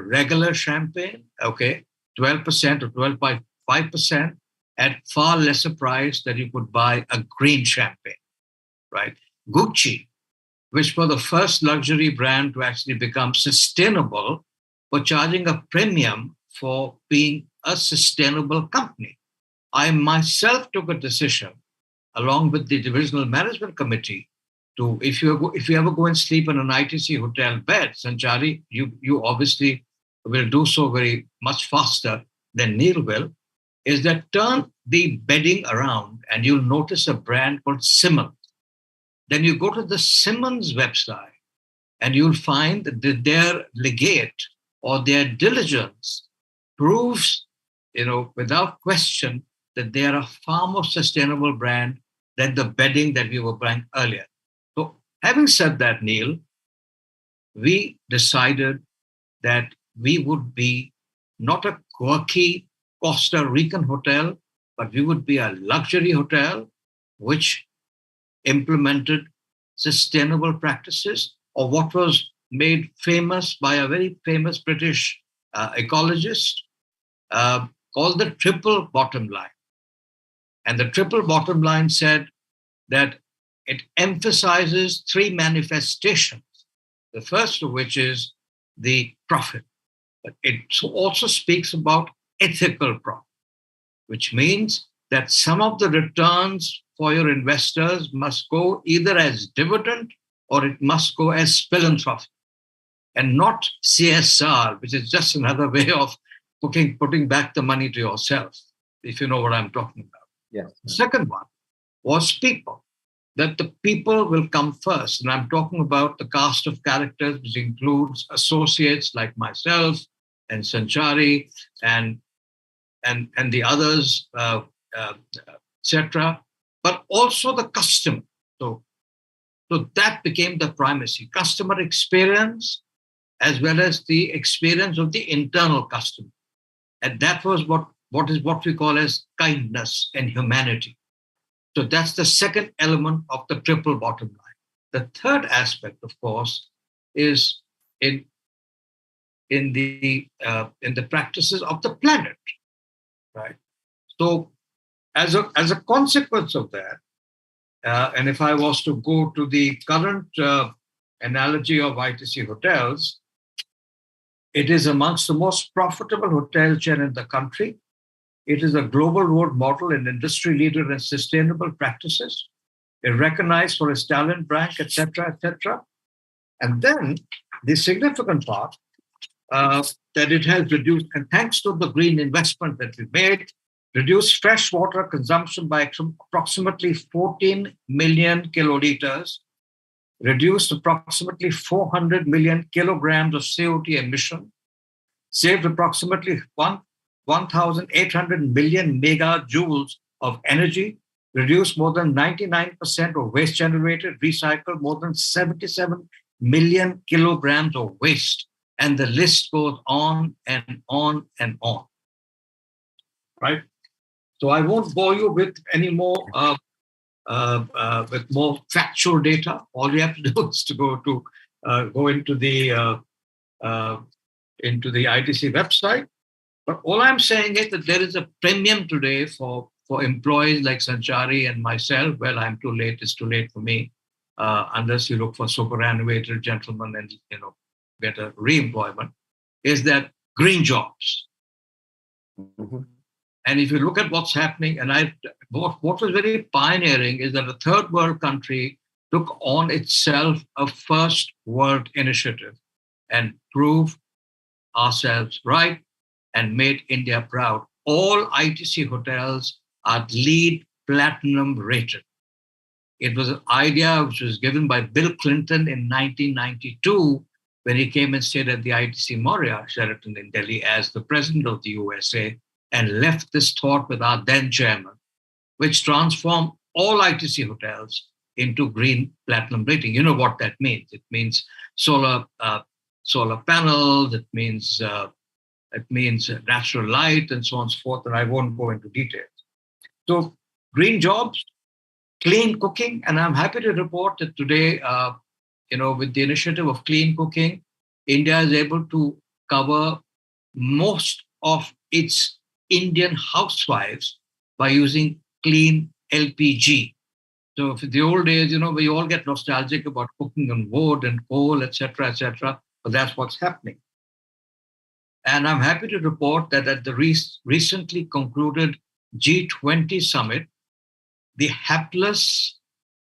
regular champagne, okay, 12% or 12.5% at far lesser price than you could buy a green champagne, right? Gucci, which was the first luxury brand to actually become sustainable, for charging a premium for being a sustainable company. I myself took a decision, along with the divisional management committee, to if you ever go and sleep in an ITC hotel bed, Sanchari, you obviously will do so very much faster. than Neil will, is that turn the bedding around and you'll notice a brand called Simmons. Then you go to the Simmons website and you'll find that their legate or their diligence proves, without question, that they are a far more sustainable brand than the bedding that we were buying earlier. So having said that, Neil, we decided that we would be not a quirky Costa Rican hotel, but we would be a luxury hotel which implemented sustainable practices, or what was made famous by a very famous British ecologist called the triple bottom line. And the triple bottom line said that it emphasizes three manifestations, the first of which is the profit. But it also speaks about ethical profit, which means that some of the returns for your investors must go either as dividend or it must go as philanthropy, and not CSR, which is just another way of putting back the money to yourself, if you know what I'm talking about. Yes. The second one was people, that the people will come first. And I'm talking about the cast of characters, which includes associates like myself and Sanchari and the others, etc., but also the customer. So that became the primacy, customer experience, as well as the experience of the internal customer. And that was what we call as kindness and humanity. So that's the second element of the triple bottom line. The third aspect, of course, is in the practices of the planet, right? So as a consequence of that, and if I was to go to the current analogy of ITC hotels, it is amongst the most profitable hotel chain in the country. It is a global role model and industry leader in sustainable practices. It recognized for its talent bank, etc., etc. And then the significant part that it has reduced, and thanks to the green investment that we made, reduced freshwater consumption by approximately 14 million kiloliters, reduced approximately 400 million kilograms of CO2 emission, saved approximately 1,800 million megajoules of energy, reduced more than 99% of waste generated, recycled more than 77 million kilograms of waste. And the list goes on and on and on. Right? So I won't bore you with any more with more factual data. All you have to do is to go into the ITC website. But all I'm saying is that there is a premium today for employees like Sanchari and myself. Well, I'm too late. It's too late for me, unless you look for superannuated gentlemen and get a re-employment. Is that green jobs? Mm-hmm. And if you look at what's happening, and what was very pioneering is that a third world country took on itself a first world initiative and proved ourselves right and made India proud. All ITC hotels are LEED Platinum rated. It was an idea which was given by Bill Clinton in 1992 when he came and stayed at the ITC Moria Sheraton in Delhi as the president of the USA, and left this thought with our then chairman, which transformed all ITC hotels into green platinum rating. You know what that means. It means solar panels, it means natural light, and so on and so forth, and I won't go into details. So green jobs, clean cooking, and I'm happy to report that today, with the initiative of clean cooking, India is able to cover most of its Indian housewives by using clean LPG. So for the old days, we all get nostalgic about cooking on wood and coal, etc., but that's what's happening. And I'm happy to report that at the recently concluded G20 summit, the hapless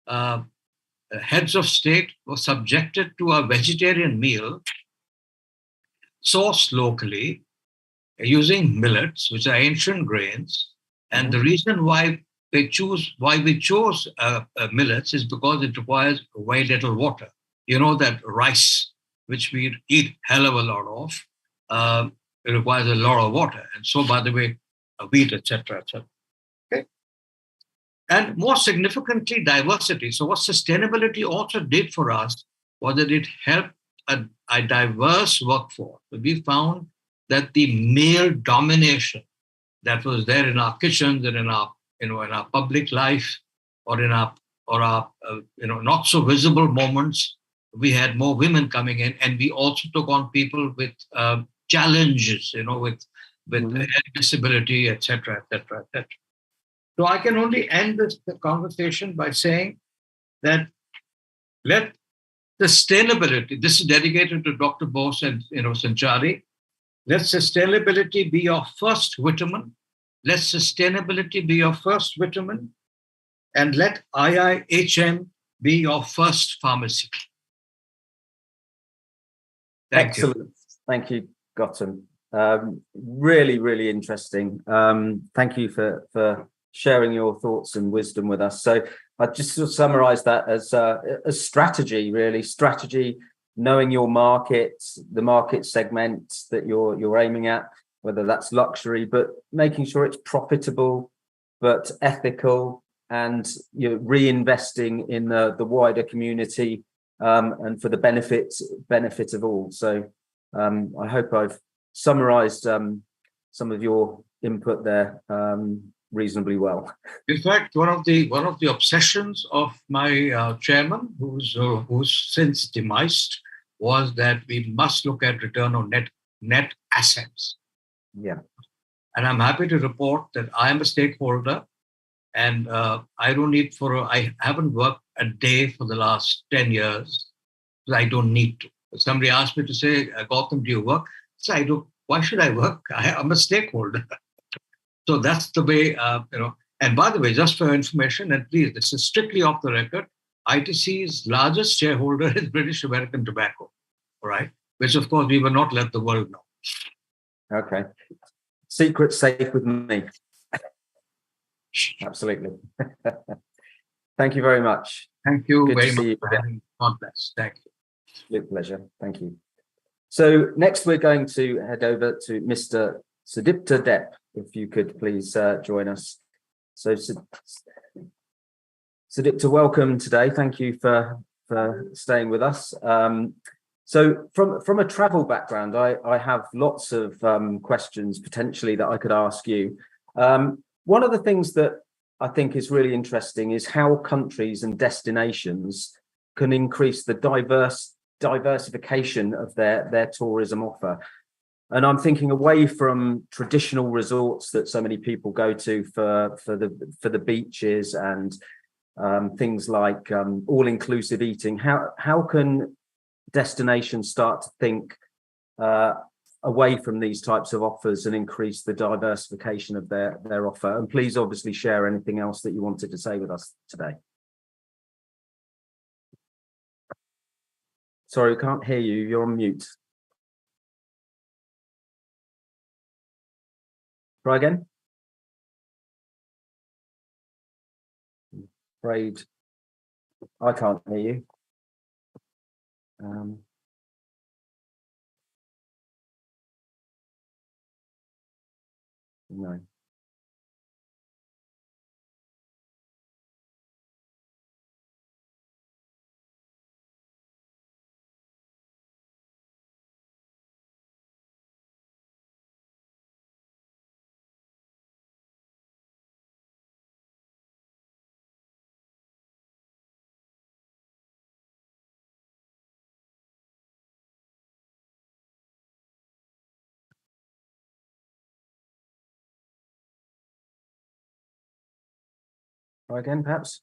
heads of state were subjected to a vegetarian meal sourced locally using millets, which are ancient grains. And the reason why we chose millets is because it requires very little water. You know that rice, which we eat hell of a lot of, it requires a lot of water. And so, by the way, wheat, etc., etc. Okay. And more significantly, diversity. So what sustainability also did for us was that it helped a diverse workforce. We found that the male domination that was there in our kitchens and in our public life, or in our not so visible moments, we had more women coming in, and we also took on people with challenges, with disability, etc., etc., etc. So I can only end this conversation by saying that let sustainability, this is dedicated to Dr. Bose and Sanchari, let sustainability be your first vitamin. Let sustainability be your first vitamin, and let IIHM be your first pharmacy. Excellent. Thank you, Gautam. Really, really interesting. Thank you for sharing your thoughts and wisdom with us. So I just sort of summarize that as strategy, really. Strategy, knowing your markets, the market segments that you're aiming at, whether that's luxury, but making sure it's profitable, but ethical, and you're reinvesting in the wider community, and for the benefit of all. So I hope I've summarized some of your input there reasonably well. In fact, one of the obsessions of my chairman, who's since demised, was that we must look at return on net assets. Yeah. And I'm happy to report that I am a stakeholder, and I haven't worked a day for the last 10 years. I don't need to. If somebody asked me to say, Gautam, do you work? So I don't. Why should I work? I'm a stakeholder. So that's the way, And by the way, just for information, and please, this is strictly off the record, ITC's largest shareholder is British American Tobacco, all right? Which, of course, we will not let the world know. Okay. Secret safe with me. Absolutely. Thank you very much. Thank you Good very to much see you. for having me. God bless. Thank you. Absolute pleasure. Thank you. So next we're going to head over to Mr. Sudipta Depp, if you could please join us. So Sudipta, welcome today. Thank you for staying with us. So from a travel background, I have lots of questions potentially that I could ask you. One of the things that I think is really interesting is how countries and destinations can increase the diversification of their tourism offer. And I'm thinking away from traditional resorts that so many people go to for the beaches and things like all-inclusive eating. How can destinations start to think away from these types of offers and increase the diversification of their offer? And please obviously share anything else that you wanted to say with us today. Sorry, we can't hear you. You're on mute. Try again. Afraid I can't hear you. No. Try again, perhaps.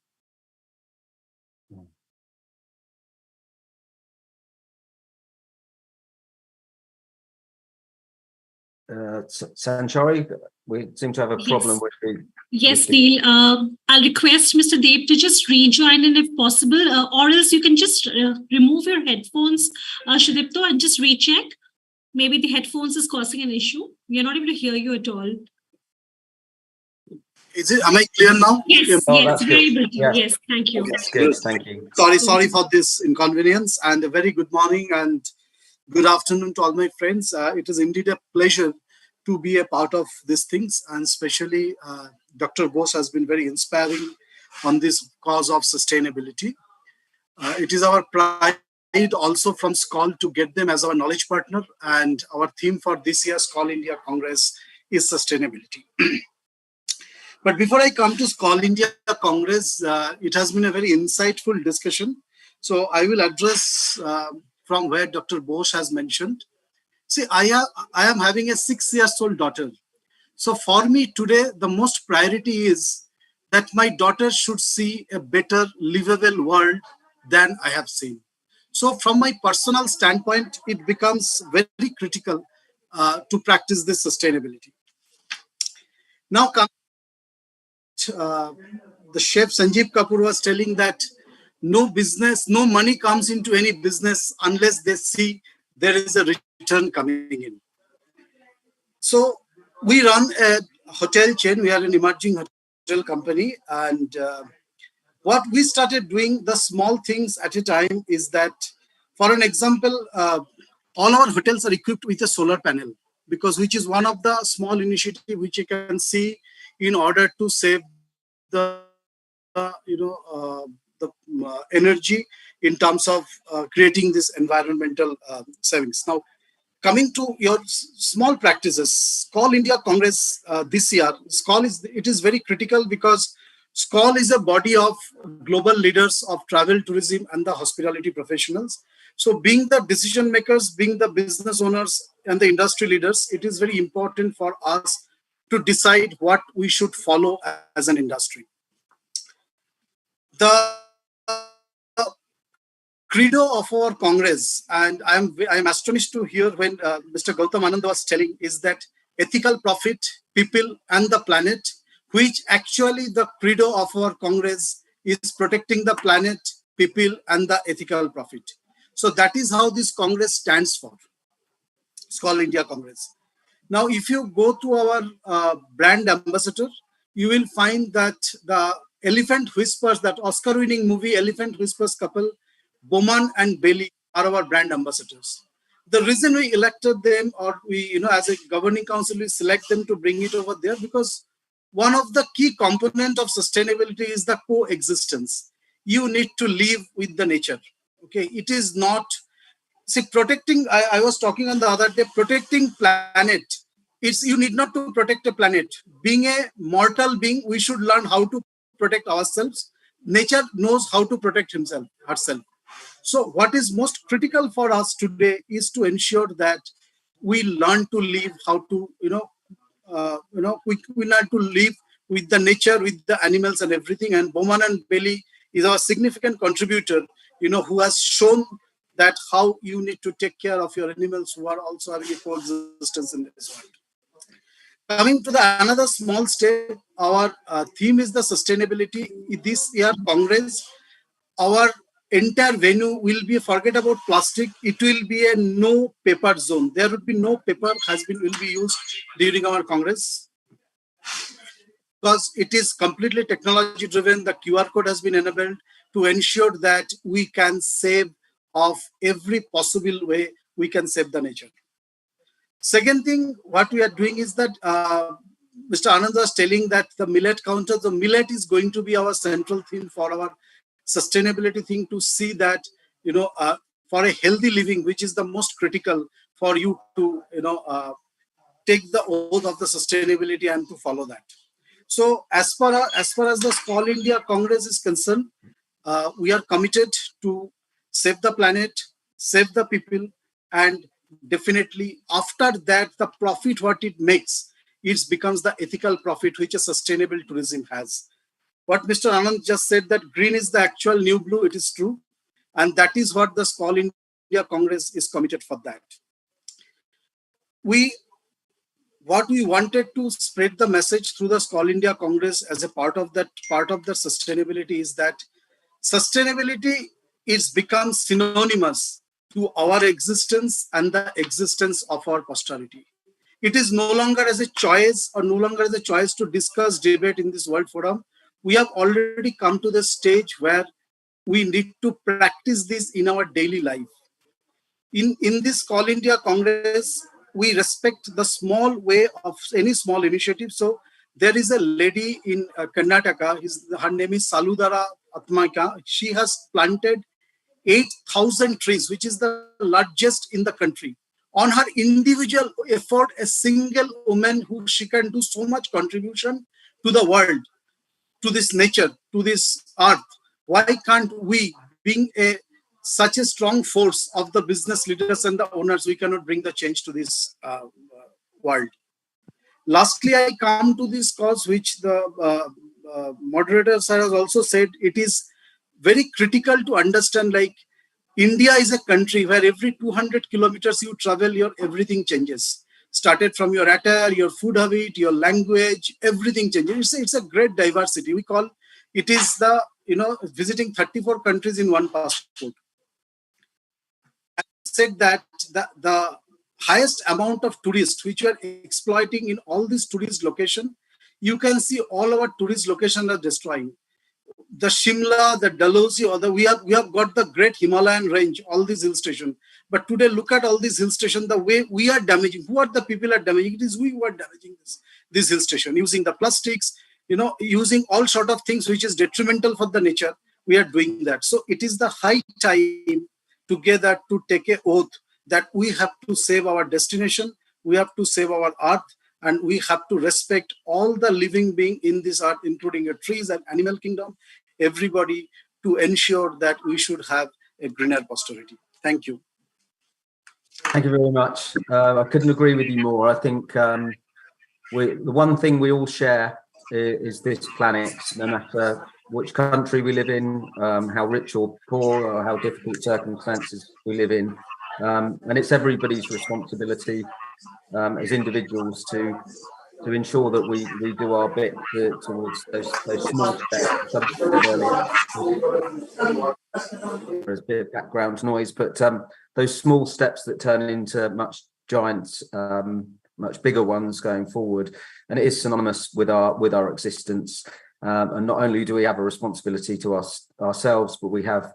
Sanchari, we seem to have a problem with the... Yes, Neil. I'll request Mr. Dev to just rejoin in if possible, or else you can just remove your headphones, Sudipta, and just recheck. Maybe the headphones is causing an issue. We are not able to hear you at all. Am I clear now? Yes, Oh, yes, that's very good. good. Yeah. Yes, thank you. Okay, That's good. Thank you. Sorry for this inconvenience, and a very good morning and good afternoon to all my friends. It is indeed a pleasure to be a part of these things, and especially Dr. Bose has been very inspiring on this cause of sustainability. It is our pride also from SCOL to get them as our knowledge partner, and our theme for this year's SCOL India Congress is sustainability. But before I come to SCOL India Congress, it has been a very insightful discussion. So I will address from where Dr. Bose has mentioned. See, I am having a 6-year-old daughter. So for me today, the most priority is that my daughter should see a better livable world than I have seen. So from my personal standpoint, it becomes very critical to practice this sustainability. Now, the chef Sanjeev Kapoor was telling that no money comes into any business unless they see there is a return coming in. So we run a hotel chain. We are an emerging hotel company. And what we started doing, the small things at a time, is that, for an example, all our hotels are equipped with a solar panel, because which is one of the small initiative which you can see in order to save the energy in terms of creating this environmental savings. Now, coming to your small practices, SCOL India Congress this year, it is very critical because SCOL is a body of global leaders of travel, tourism, and the hospitality professionals. So being the decision makers, being the business owners and the industry leaders, it is very important for us to decide what we should follow as an industry. The credo of our Congress, and I'm astonished to hear when Mr. Gautam Anand was telling, is that ethical profit, people, and the planet, which actually the credo of our Congress is protecting the planet, people, and the ethical profit. So that is how this Congress stands for, SCOL India Congress. Now, if you go to our brand ambassador, you will find that the Elephant Whispers, that Oscar-winning movie Elephant Whispers couple, Bowman and Bailey, are our brand ambassadors. The reason we elected them, or we, as a governing council, we select them to bring it over there, because one of the key components of sustainability is the coexistence. You need to live with the nature. Okay, it is not, see, protecting, I was talking on the other day, protecting planet. You need not to protect a planet. Being a mortal being, we should learn how to protect ourselves. Nature knows how to protect herself. So what is most critical for us today is to ensure that we learn to live, how to, we learn to live with the nature, with the animals and everything. And Bowman and Bailey is our significant contributor, who has shown that how you need to take care of your animals who are also having a coexistence in this world. Coming to another small step, our theme is the sustainability. This year Congress, our entire venue will be, forget about plastic, it will be a no paper zone. There will be no paper will be used during our Congress, because it is completely technology driven. The QR code has been enabled to ensure that we can save of every possible way we can save the nature. Second thing, what we are doing is that Mr. Anand was telling that the millet counter, the millet is going to be our central theme for our sustainability thing, to see that, for a healthy living, which is the most critical for you to, take the oath of the sustainability and to follow that. So as far as the SCOL India Congress is concerned, we are committed to save the planet, save the people, and definitely after that, the profit what it makes, it becomes the ethical profit which a sustainable tourism has. What Mr. Anand just said, that green is the actual new blue, it is true. And that is what the SCOL India Congress is committed for that. What we wanted to spread the message through the SCOL India Congress as a part of the sustainability is that sustainability is become synonymous to our existence and the existence of our posterity. It is no longer as a choice or no longer as a choice to discuss, debate in this World Forum. We have already come to the stage where we need to practice this in our daily life. In this Call India Congress, we respect the small way of any small initiative. So there is a lady in Karnataka, her name is Saludara Atmaika. She has planted 8,000 trees, which is the largest in the country. On her individual effort, a single woman who she can do so much contribution to the world, to this nature, to this earth. Why can't we, being such a strong force of the business leaders and the owners, we cannot bring the change to this world? Lastly, I come to this cause, which the moderators has also said, it is very critical to understand, like, India is a country where every 200 kilometers you travel, your everything changes. Started from your attire, your food habit, your language, everything changes. It's a great diversity. We call it is the, visiting 34 countries in one passport. I said that the highest amount of tourists which are exploiting in all these tourist locations, you can see all our tourist locations are destroying. The Shimla, the Dalhousie, we have got the great Himalayan range, all these hill stations. But today, look at all these hill stations, the way we are damaging. Who are the people are damaging? It is we who are damaging this hill station, using the plastics, using all sort of things which is detrimental for the nature. We are doing that. So it is the high time together to take an oath that we have to save our destination, we have to save our earth, and we have to respect all the living beings in this earth, including the trees and animal kingdom, everybody, to ensure that we should have a greener posterity. Thank you. Thank you very much. I couldn't agree with you more. I think the one thing we all share is this planet, no matter which country we live in, how rich or poor, or how difficult circumstances we live in. And it's everybody's responsibility as individuals to ensure that we do our bit towards those small steps. There's a bit of background noise, but those small steps that turn into much bigger ones going forward. And it is synonymous with our existence. And not only do we have a responsibility to ourselves, but we have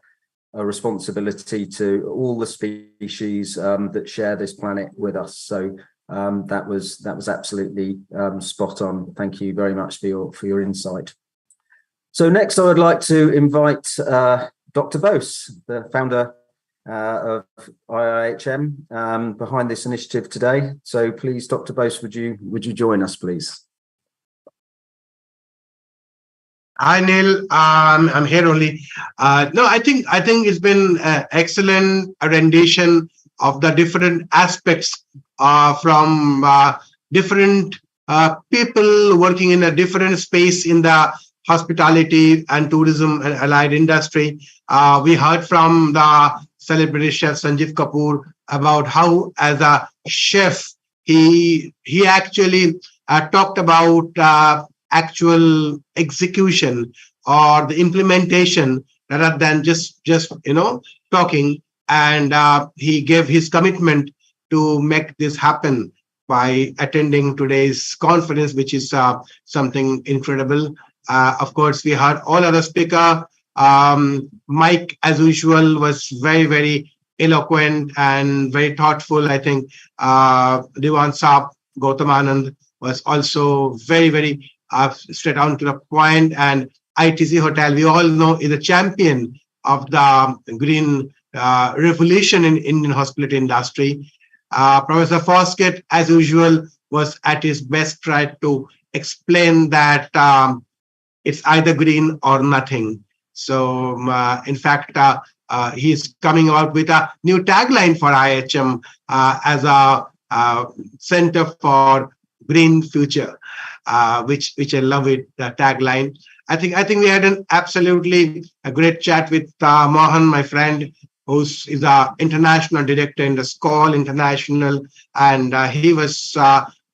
a responsibility to all the species that share this planet with us. So that was absolutely spot on. Thank you very much for your insight. So next, I would like to invite Dr. Bose, the founder of IIHM, behind this initiative today. So please, Dr. Bose, would you join us, please? Hi, Neil. I'm here only. No, I think it's been an excellent rendition of the different aspects from different people working in a different space in the hospitality and tourism and allied industry. We heard from the celebrated chef Sanjeev Kapoor about how, as a chef, he actually talked about actual execution or the implementation rather than just talking. And he gave his commitment to make this happen by attending today's conference, which is something incredible. Of course, we heard all other speakers. Mike, as usual, was very, very eloquent and very thoughtful. I think Diwan Saab, Gautam Anand was also very, very straight on to the point. And ITC Hotel, we all know, is a champion of the green revolution in Indian hospitality industry. Professor Foskett, as usual, was at his best, tried to explain that it's either green or nothing. So, in fact, he's coming out with a new tagline for IIHM as a Center for Green Future, which I love it, the tagline. I think we had an absolutely a great chat with Mohan, my friend, who is an international director in the SCOL International, and he was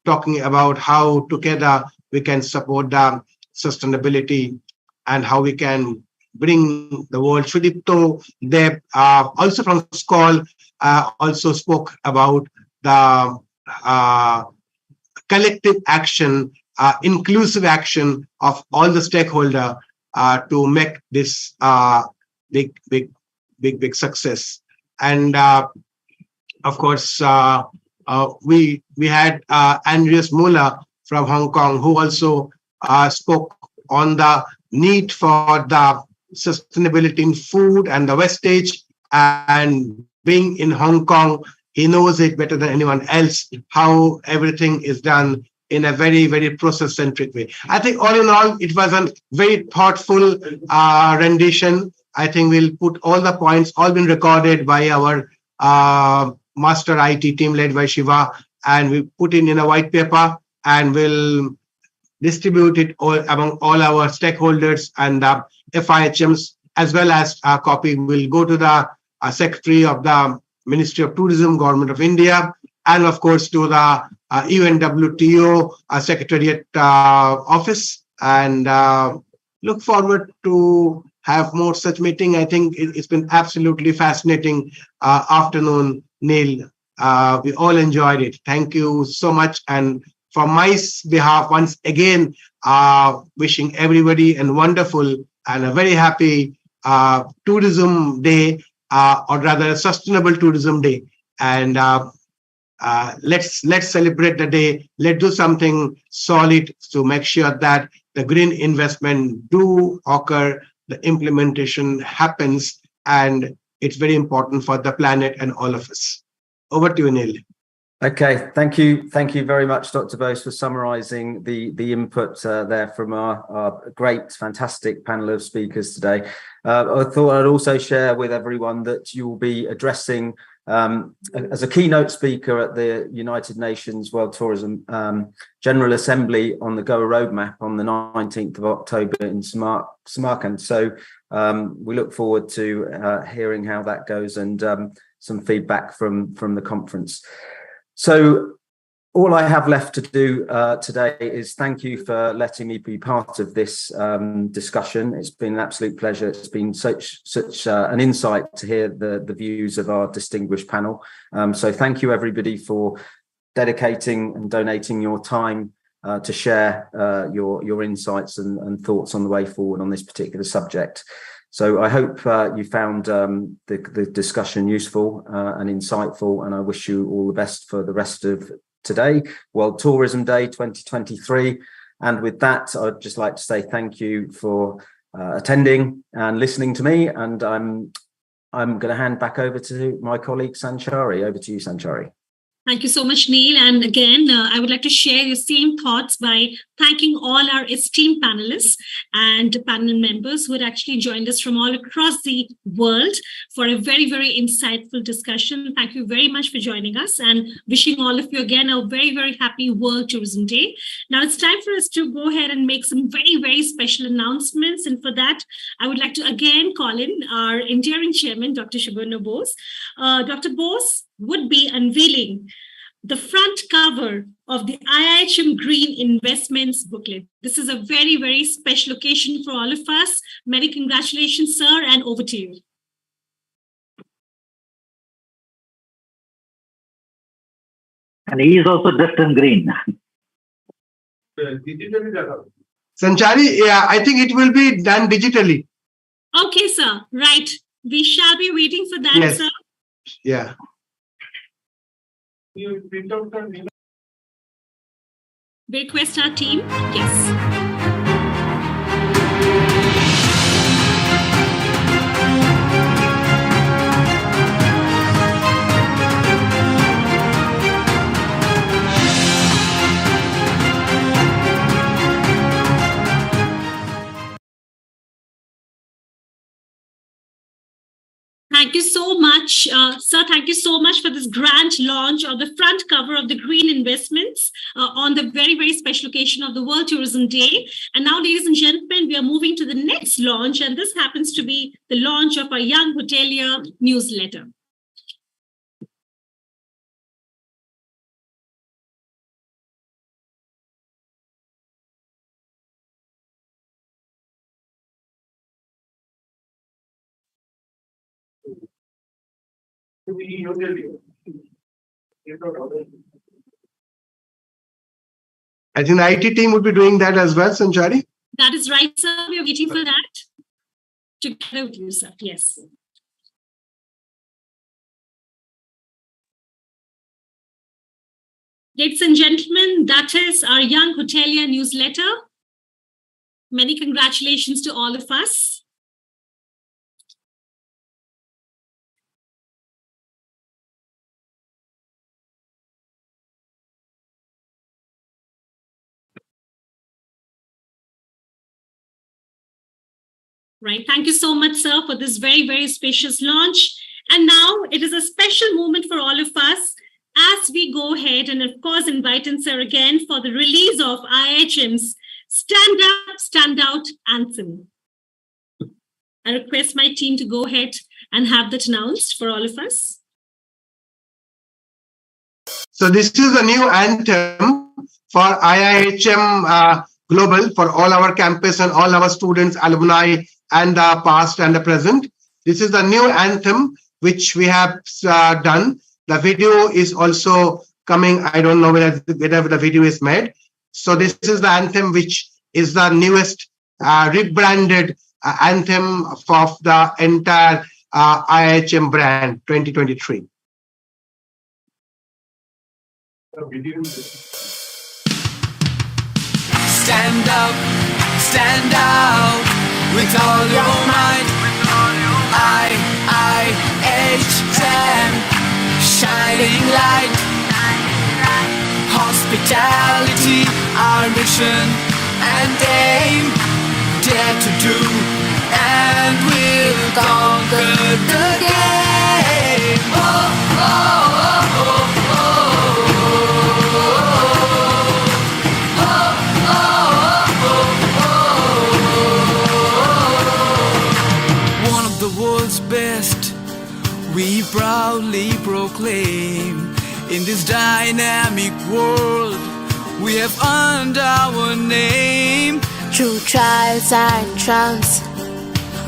talking about how together we can support the sustainability and how we can bring the world. Sudipto, they also from SCOL, also spoke about the collective action, inclusive action of all the stakeholder to make this big success. And of course, we had Andreas Muller from Hong Kong, who also spoke on the need for the sustainability in food and the wastage. And being in Hong Kong, he knows it better than anyone else, how everything is done in a very, very process-centric way. I think all in all, it was a very thoughtful rendition. I think we'll put all the points, all been recorded by our master IT team led by Shiva, and we put it in a white paper, and we'll distribute it all among all our stakeholders and FIHMs, as well as a copy will go to the Secretary of the Ministry of Tourism, Government of India, and of course to the UNWTO Secretariat Office. And look forward to have more such meeting. I think it's been absolutely fascinating afternoon, Neil. We all enjoyed it. Thank you so much. And from my behalf, once again, wishing everybody a wonderful and a very happy tourism day, or rather a sustainable tourism day. And let's celebrate the day. Let's do something solid to make sure that the green investment do occur, the implementation happens, and it's very important for the planet and all of us. Over to you, Neil. Okay, thank you very much, Dr. Bose, for summarising the input there from our great, fantastic panel of speakers today. I thought I'd also share with everyone that you will be addressing as a keynote speaker at the United Nations World Tourism General Assembly on the Goa Roadmap on the 19th of October in Samarkand. So we look forward to hearing how that goes and some feedback from the conference. So all I have left to do today is thank you for letting me be part of this discussion. It's been an absolute pleasure. It's been such an insight to hear the views of our distinguished panel. So thank you, everybody, for dedicating and donating your time to share your insights and thoughts on the way forward on this particular subject. So I hope you found the discussion useful and insightful, and I wish you all the best for the rest of today, World Tourism Day 2023. And with that, I'd just like to say thank you for attending and listening to me. And I'm going to hand back over to my colleague Sanchari. Over to you, Sanchari. Thank you so much, Neil. And again, I would like to share your same thoughts by thanking all our esteemed panelists and panel members who had actually joined us from all across the world for a very, very insightful discussion. Thank you very much for joining us, and wishing all of you again a very, very happy World Tourism Day. Now it's time for us to go ahead and make some very, very special announcements. And for that, I would like to again call in our enduring chairman, Dr. Shubhanu Bose. Dr. Bose would be unveiling the front cover of the IIHM Green Investments booklet. This is a very, very special occasion for all of us. Many congratulations, sir, and over to you. And he is also dressed in green. Sanchari, yeah, I think it will be done digitally. Okay, sir. Right. We shall be waiting for that, yes. sir. Yeah. We request our team. Yes. Thank you so much, sir. Thank you so much for this grand launch of the front cover of the Green Investments on the very, very special occasion of the World Tourism Day. And now, ladies and gentlemen, we are moving to the next launch, and this happens to be the launch of our Young Hotelier newsletter. I think the IT team would be doing that as well, Sanchari. That is right, sir. We are waiting for that. Together with you, sir. Yes. Ladies and gentlemen, that is our Young Hotelier newsletter. Many congratulations to all of us. Right. Thank you so much, sir, for this very, very spacious launch. And now it is a special moment for all of us as we go ahead and, of course, invite in sir again for the release of IIHM's Stand Up, Stand Out anthem. I request my team to go ahead and have that announced for all of us. So this is a new anthem for IIHM Global, for all our campus and all our students, alumni, and the past and the present. This is the new anthem which we have done. The video is also coming. I don't know whether the video is made. So this is the anthem which is the newest rebranded anthem of the entire IIHM brand 2023. Stand up, stand out with all your might. IIHM, shining light. Hospitality, our mission and aim. Dare to do, and we'll conquer the game. Oh, oh, oh, oh, oh. One of the world's best, we proudly proclaim. In this dynamic world, we have earned our name. Through trials and triumphs,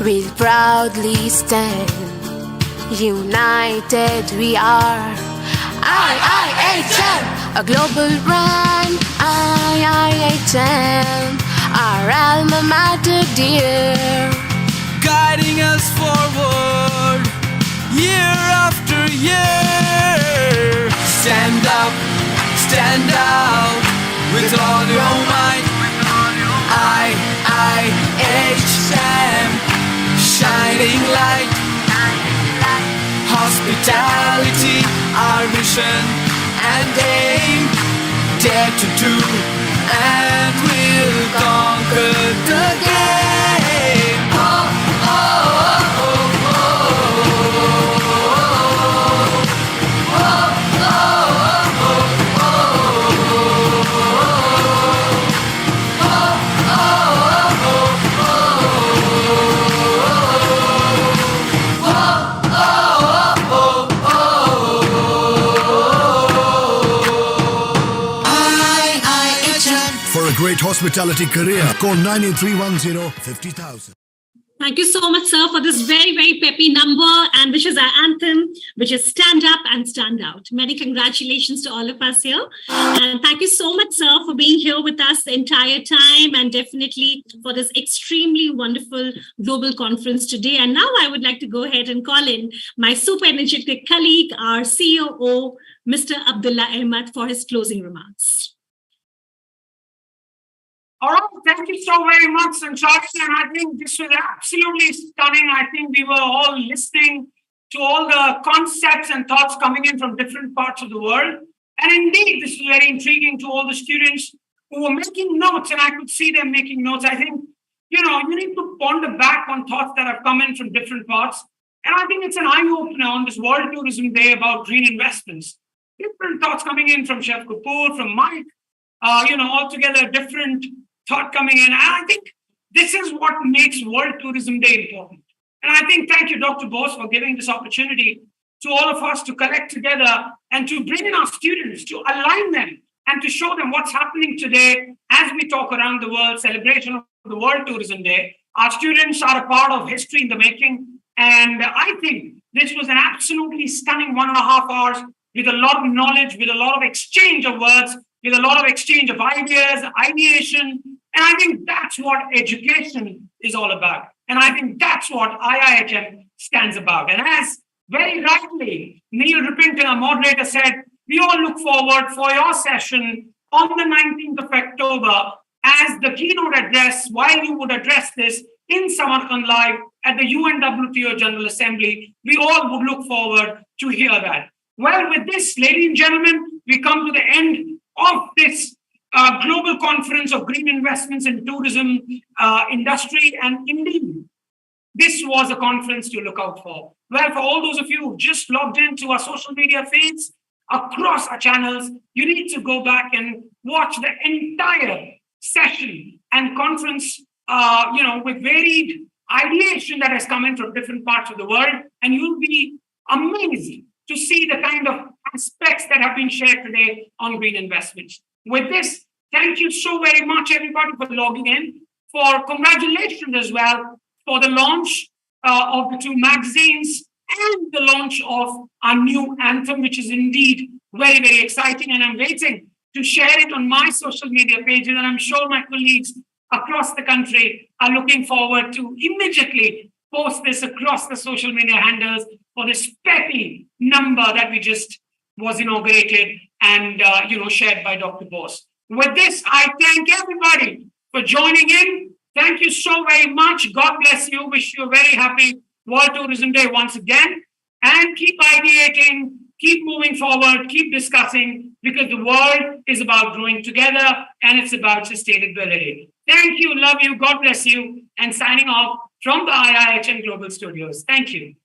we proudly stand. United we are. IIHM, a global brand. IIHM, our alma mater dear. Guiding us forward, year after year. Stand up, stand out with all your might. IIHM, shining light. Hospitality, our mission and aim. Dare to do, and we'll conquer the game. Oh, oh, oh, oh, oh, oh, great hospitality career. Call 98310-50,000. Thank you so much, sir, for this very, very peppy number, and which is our anthem, which is Stand Up and Stand Out. Many congratulations to all of us here. And thank you so much, sir, for being here with us the entire time, and definitely for this extremely wonderful global conference today. And now I would like to go ahead and call in my super energetic colleague, our COO, Mr. Abdullah Ahmad, for his closing remarks. All right, thank you so very much, Sanchari. And I think this was absolutely stunning. I think we were all listening to all the concepts and thoughts coming in from different parts of the world. And indeed, this was very intriguing to all the students who were making notes, and I could see them making notes. I think, you need to ponder back on thoughts that have come in from different parts. And I think it's an eye-opener on this World Tourism Day about green investments. Different thoughts coming in from Chef Kapoor, from Mike, altogether different thought coming in. And I think this is what makes World Tourism Day important. And I think, thank you, Dr. Bose, for giving this opportunity to all of us to collect together and to bring in our students, to align them and to show them what's happening today as we talk around the world, celebration of the World Tourism Day. Our students are a part of history in the making. And I think This was an absolutely stunning 1.5 hours with a lot of knowledge, with a lot of exchange of words, with a lot of exchange of ideas, ideation. And I think that's what education is all about. And I think that's what IIHM stands about. And as very rightly Neil Rippington, our moderator, said, we all look forward for your session on the 19th of October as the keynote address, while you would address this in Samarkand Live at the UNWTO General Assembly. We all would look forward to hear that. Well, with this, ladies and gentlemen, we come to the end of this global conference of green investments in tourism industry. And indeed, this was a conference to look out for. Well, for all those of you who just logged into our social media feeds across our channels, you need to go back and watch the entire session and conference, with varied ideation that has come in from different parts of the world. And you'll be amazed to see the kind of aspects that have been shared today on green investments. With this, thank you so very much, everybody, for logging in. For congratulations as well for the launch of the 2 magazines and the launch of our new anthem, which is indeed very, very exciting. And I'm waiting to share it on my social media pages. And I'm sure my colleagues across the country are looking forward to immediately post this across the social media handles for this peppy number that we just was inaugurated and shared by Dr. Bose. With this, I thank everybody for joining in. Thank you so very much. God bless you. Wish you a very happy World Tourism Day once again. And keep ideating, keep moving forward, keep discussing, because the world is about growing together and it's about sustainability. Thank you, love you, God bless you, and signing off from the IIHM Global Studios. Thank you.